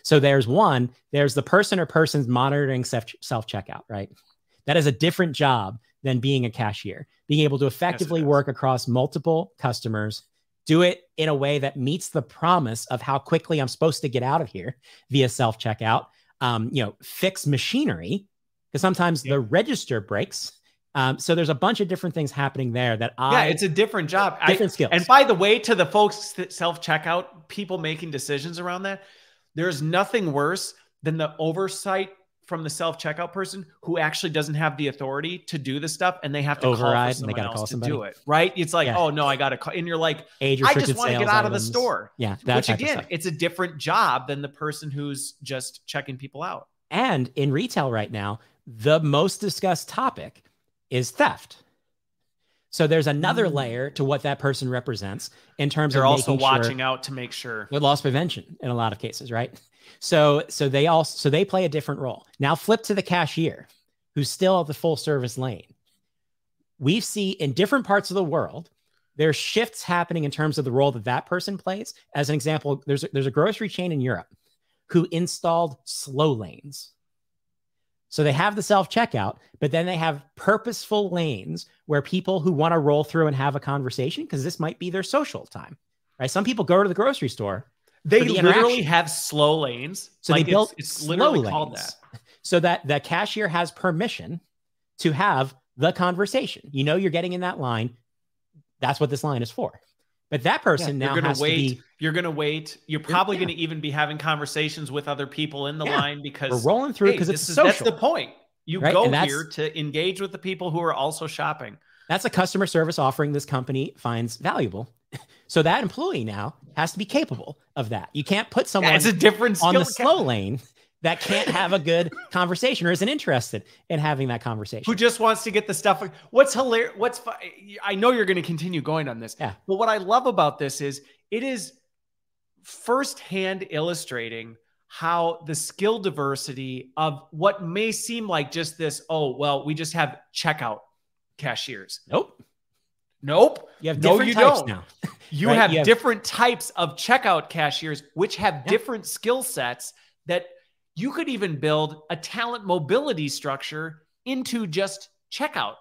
So there's the person or persons monitoring self-checkout, right? That is a different job than being a cashier, being able to effectively work across multiple customers, do it in a way that meets the promise of how quickly I'm supposed to get out of here via self-checkout, fix machinery, because sometimes the register breaks. So there's a bunch of different things happening there that it's a different job. Different skills. And by the way, to the folks that self-checkout, people making decisions around that, there's nothing worse than the oversight from the self-checkout person who actually doesn't have the authority to do the stuff, and they have to Override, call for someone else to do it, right? It's like, oh no, I got to call. And you're like, I just want to get out of the store. Yeah. Which again, it's a different job than the person who's just checking people out. And in retail right now, the most discussed topic is theft. So there's another layer to what that person represents in terms They're of also watching out to make sure. With loss prevention in a lot of cases, right? So they play a different role. Now flip to the cashier, who's still at the full service lane. We see in different parts of the world, there's shifts happening in terms of the role that that person plays. As an example, there's a grocery chain in Europe who installed slow lanes. So they have the self-checkout, but then they have purposeful lanes where people who want to roll through and have a conversation, because this might be their social time, right? Some people go to the grocery store. They literally have slow lanes. So like they built it's literally lanes called that. So that the cashier has permission to have the conversation. You know, you're getting in that line. That's what this line is for. But that person now has to be. You're going to wait. You're probably going to even be having conversations with other people in the line because we're rolling through because it's social. That's the point. You go here to engage with the people who are also shopping. That's a customer service offering this company finds valuable. So that employee now has to be capable of that. You can't put someone it's a different on the slow lane that can't have a good conversation or isn't interested in having that conversation. Who just wants to get the stuff. What's hilarious? I know you're going to continue going on this. Yeah. But what I love about this is it is firsthand illustrating how the skill diversity of what may seem like just this, oh, well, we just have checkout cashiers. Nope. You have different types now. You have different types of checkout cashiers, which have different skill sets that you could even build a talent mobility structure into just checkout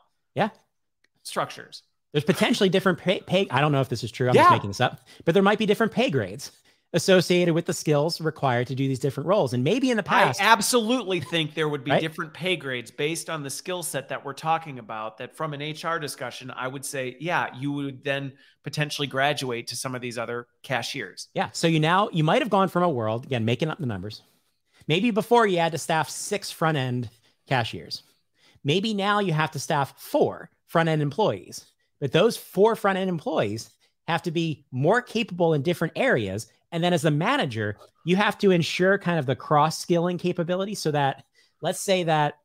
structures. There's potentially different pay. I don't know if this is true. I'm just making this up, but there might be different pay grades associated with the skills required to do these different roles. And maybe in the past, I absolutely think there would be different pay grades based on the skill set that we're talking about. That from an HR discussion, I would say, you would then potentially graduate to some of these other cashiers. Yeah. So you might have gone from a world, again, making up the numbers. Maybe before you had to staff 6 front-end cashiers. Maybe now you have to staff 4 front-end employees. But those 4 front-end employees have to be more capable in different areas. And then as the manager, you have to ensure kind of the cross-skilling capability so that, let's say that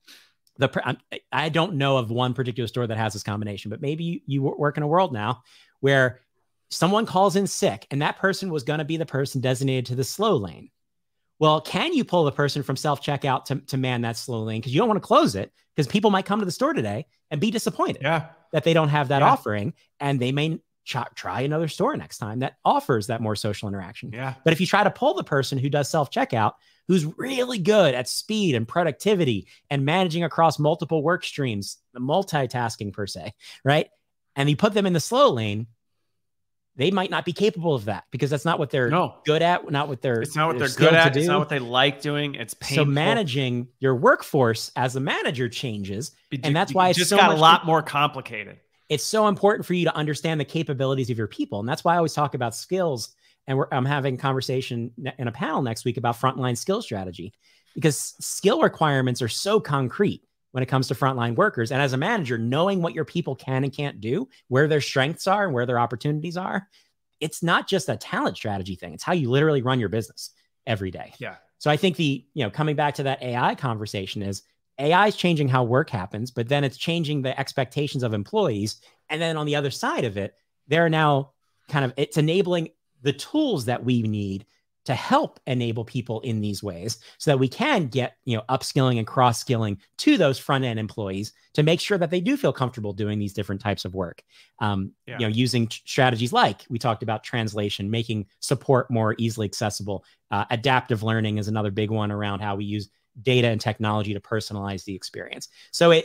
I don't know of one particular store that has this combination, but maybe you work in a world now where someone calls in sick and that person was going to be the person designated to the slow lane. Well, can you pull the person from self-checkout to man that slow lane? Because you don't want to close it because people might come to the store today and be disappointed that they don't have that offering, and they may try another store next time that offers that more social interaction. Yeah. But if you try to pull the person who does self-checkout, who's really good at speed and productivity and managing across multiple work streams, the multitasking per se, right? And you put them in the slow lane, they might not be capable of that because that's not what they're good at. It's not what they're good at. It's not what they like doing. It's painful. So managing your workforce as a manager changes. And that's why it's just got a lot more complicated. It's so important for you to understand the capabilities of your people. And that's why I always talk about skills. And I'm having a conversation in a panel next week about frontline skill strategy, because skill requirements are so concrete when it comes to frontline workers. And as a manager, knowing what your people can and can't do, where their strengths are and where their opportunities are, it's not just a talent strategy thing. It's how you literally run your business every day. Yeah. So I think coming back to that AI conversation is AI is changing how work happens, but then it's changing the expectations of employees. And then on the other side of it, they're now it's enabling the tools that we need to help enable people in these ways so that we can get, upskilling and cross-skilling to those front-end employees to make sure that they do feel comfortable doing these different types of work. Using strategies like we talked about translation, making support more easily accessible. Adaptive learning is another big one around how we use data and technology to personalize the experience. So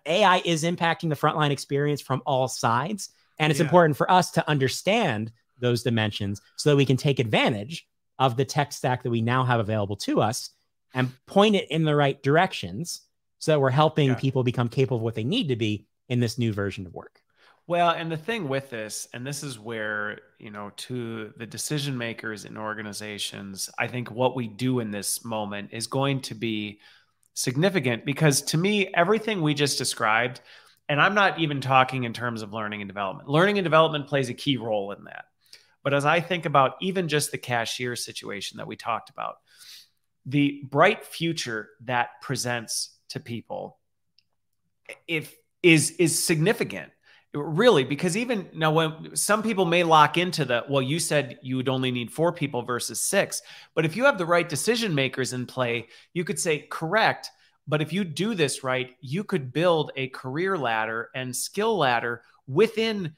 AI is impacting the frontline experience from all sides. And it's important for us to understand those dimensions so that we can take advantage of the tech stack that we now have available to us and point it in the right directions so that we're helping people become capable of what they need to be in this new version of work. Well, and the thing with this, and this is where, to the decision makers in organizations, I think what we do in this moment is going to be significant, because to me, everything we just described, and I'm not even talking in terms of learning and development plays a key role in that. But as I think about even just the cashier situation that we talked about, the bright future that presents to people is significant, really, because even now, when some people may lock into the, well, you said you would only need 4 people versus 6, but if you have the right decision makers in play, you could say, correct. But if you do this right, you could build a career ladder and skill ladder within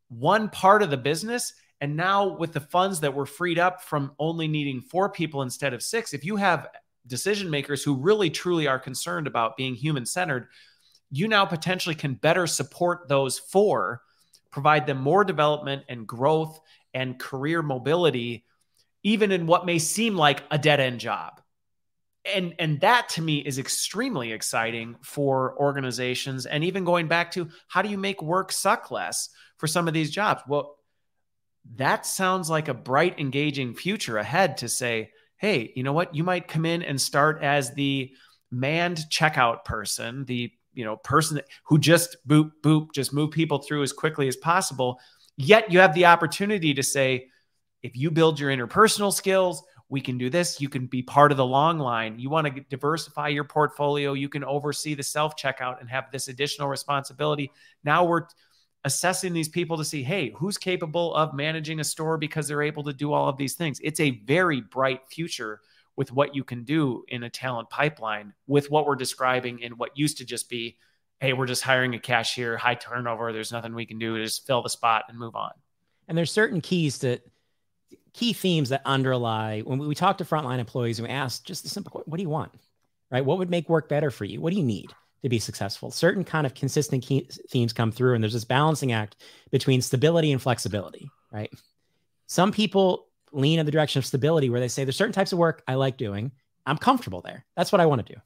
one part of the business. And now with the funds that were freed up from only needing 4 people instead of 6, if you have decision makers who really truly are concerned about being human-centered, you now potentially can better support those 4, provide them more development and growth and career mobility, even in what may seem like a dead-end job. And that to me is extremely exciting for organizations. And even going back to, how do you make work suck less for some of these jobs? Well, that sounds like a bright, engaging future ahead to say, hey, you know what? You might come in and start as the manned checkout person, the person who just boop, boop, just move people through as quickly as possible. Yet you have the opportunity to say, if you build your interpersonal skills, we can do this. You can be part of the long line. You want to diversify your portfolio. You can oversee the self-checkout and have this additional responsibility. Now we're assessing these people to see, hey, who's capable of managing a store because they're able to do all of these things. It's a very bright future with what you can do in a talent pipeline with what we're describing in what used to just be, hey, we're just hiring a cashier, high turnover. There's nothing we can do. Just fill the spot and move on. And there's certain key themes that underlie when we talk to frontline employees and we ask just the simple, what do you want, right? What would make work better for you? What do you need to be successful? Certain kind of consistent key themes come through, and there's this balancing act between stability and flexibility, right? Some people lean in the direction of stability where they say there's certain types of work I like doing. I'm comfortable there. That's what I want to do.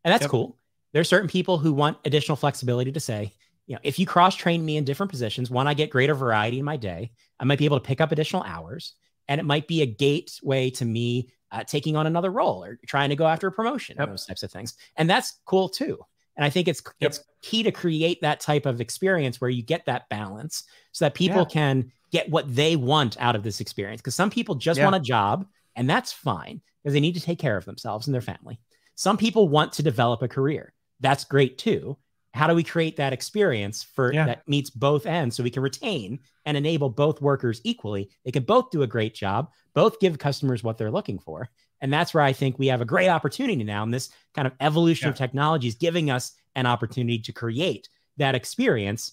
And that's cool. There's certain people who want additional flexibility to say, if you cross-train me in different positions, one, I get greater variety in my day. I might be able to pick up additional hours. And it might be a gateway to me taking on another role or trying to go after a promotion, those types of things. And that's cool too. And I think it's key to create that type of experience where you get that balance so that people can get what they want out of this experience. Because some people just want a job, and that's fine because they need to take care of themselves and their family. Some people want to develop a career. That's great too. How do we create that experience that meets both ends so we can retain and enable both workers equally? They can both do a great job, both give customers what they're looking for. And that's where I think we have a great opportunity now in this kind of evolution of technologies, giving us an opportunity to create that experience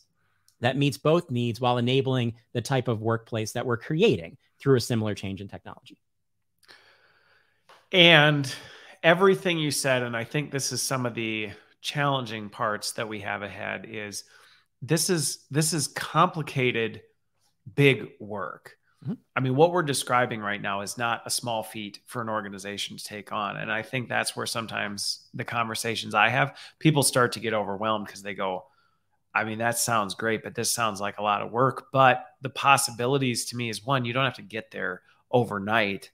that meets both needs while enabling the type of workplace that we're creating through a similar change in technology. And everything you said, and I think this is some of the challenging parts that we have ahead, is this is complicated, big work. I mean, what we're describing right now is not a small feat for an organization to take on. And I think that's where sometimes the conversations I have, people start to get overwhelmed because they go, I mean, that sounds great, but this sounds like a lot of work. But the possibilities to me is, one, you don't have to get there overnight,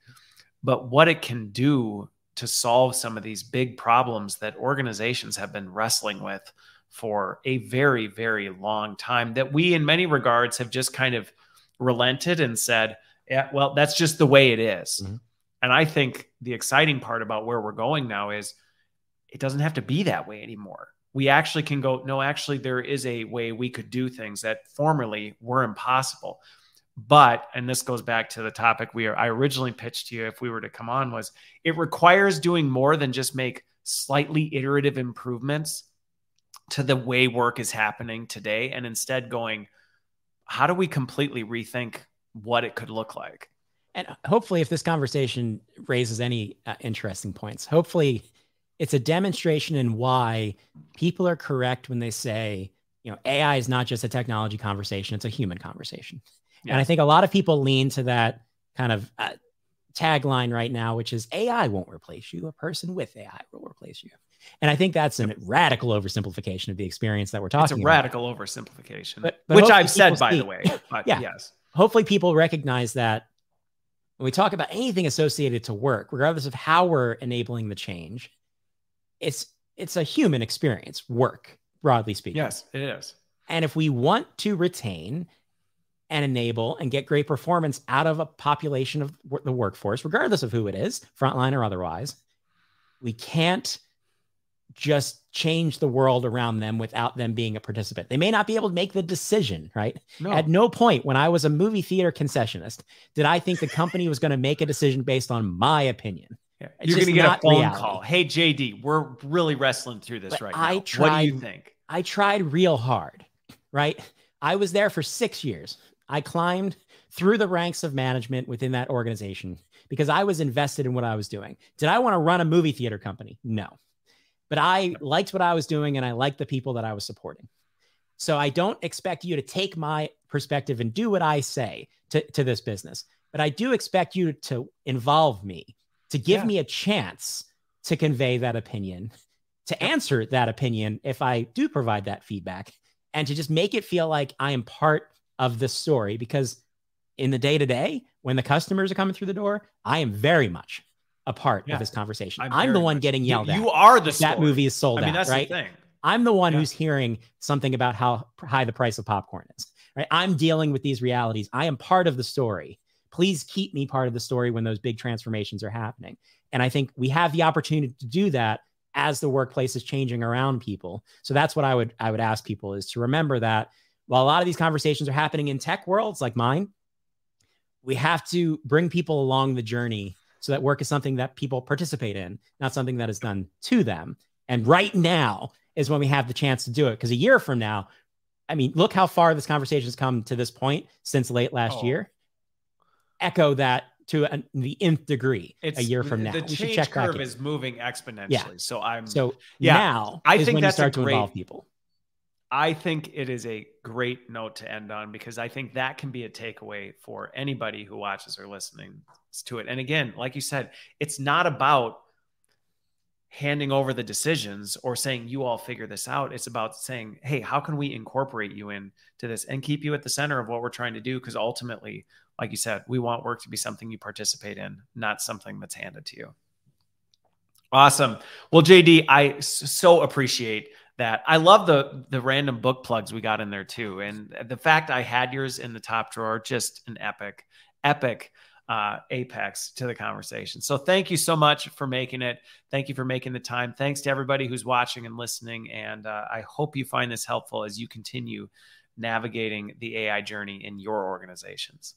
but what it can do to solve some of these big problems that organizations have been wrestling with for a very, very long time, that we in many regards have just kind of relented and said, yeah, well, that's just the way it is. And I think the exciting part about where we're going now is it doesn't have to be that way anymore. We actually can go, no, actually there is a way we could do things that formerly were impossible. But, and this goes back to the topic I originally pitched to you if we were to come on, was it requires doing more than just make slightly iterative improvements to the way work is happening today, and instead going, how do we completely rethink what it could look like? And hopefully if this conversation raises any interesting points, hopefully it's a demonstration in why people are correct when they say, AI is not just a technology conversation, it's a human conversation. Yeah. And I think a lot of people lean to that kind of tagline right now, which is AI won't replace you. A person with AI will replace you. And I think that's a radical oversimplification of the experience that we're talking about. It's a radical oversimplification, which I've said, by the way. But yes. Hopefully people recognize that when we talk about anything associated to work, regardless of how we're enabling the change, it's it's a human experience, work, broadly speaking. Yes, it is. And if we want to retain and enable and get great performance out of a population of the workforce, regardless of who it is, frontline or otherwise, we can't just change the world around them without them being a participant. They may not be able to make the decision, right? No. At no point when I was a movie theater concessionist did I think the company was going to make a decision based on my opinion. Yeah. You're going to get a phone call. Hey, JD, we're really wrestling through this right now. What do you think? I tried real hard, right? I was there for 6 years. I climbed through the ranks of management within that organization because I was invested in what I was doing. Did I want to run a movie theater company? No. But I liked what I was doing and I liked the people that I was supporting. So I don't expect you to take my perspective and do what I say to this business. But I do expect you to involve me, to give me a chance to convey that opinion, to answer that opinion if I do provide that feedback, and to just make it feel like I am part of the story. Because in the day-to-day, when the customers are coming through the door, I am very much a part of this conversation. I'm the one getting yelled at. You are the story. That movie is sold out, that's right? the thing. I'm the one who's hearing something about how high the price of popcorn is, right? I'm dealing with these realities. I am part of the story. Please keep me part of the story when those big transformations are happening. And I think we have the opportunity to do that as the workplace is changing around people. So that's what I would ask people, is to remember that while a lot of these conversations are happening in tech worlds like mine, we have to bring people along the journey so that work is something that people participate in, not something that is done to them. And right now is when we have the chance to do it. Because a year from now, I mean, look how far this conversation has come to this point since late last year. Echo that to the nth degree a year from now. The change curve is moving exponentially. So now I think that's start to involve people. I think it is a great note to end on, because I think that can be a takeaway for anybody who watches or listening to it. And again, like you said, it's not about handing over the decisions or saying you all figure this out. It's about saying, hey, how can we incorporate you into this and keep you at the center of what we're trying to do? Because ultimately, like you said, we want work to be something you participate in, not something that's handed to you. Awesome. Well, JD, I so appreciate that. I love the random book plugs we got in there too. And the fact I had yours in the top drawer, just an epic apex to the conversation. So thank you so much for making it. Thank you for making the time. Thanks to everybody who's watching and listening. And I hope you find this helpful as you continue navigating the AI journey in your organizations.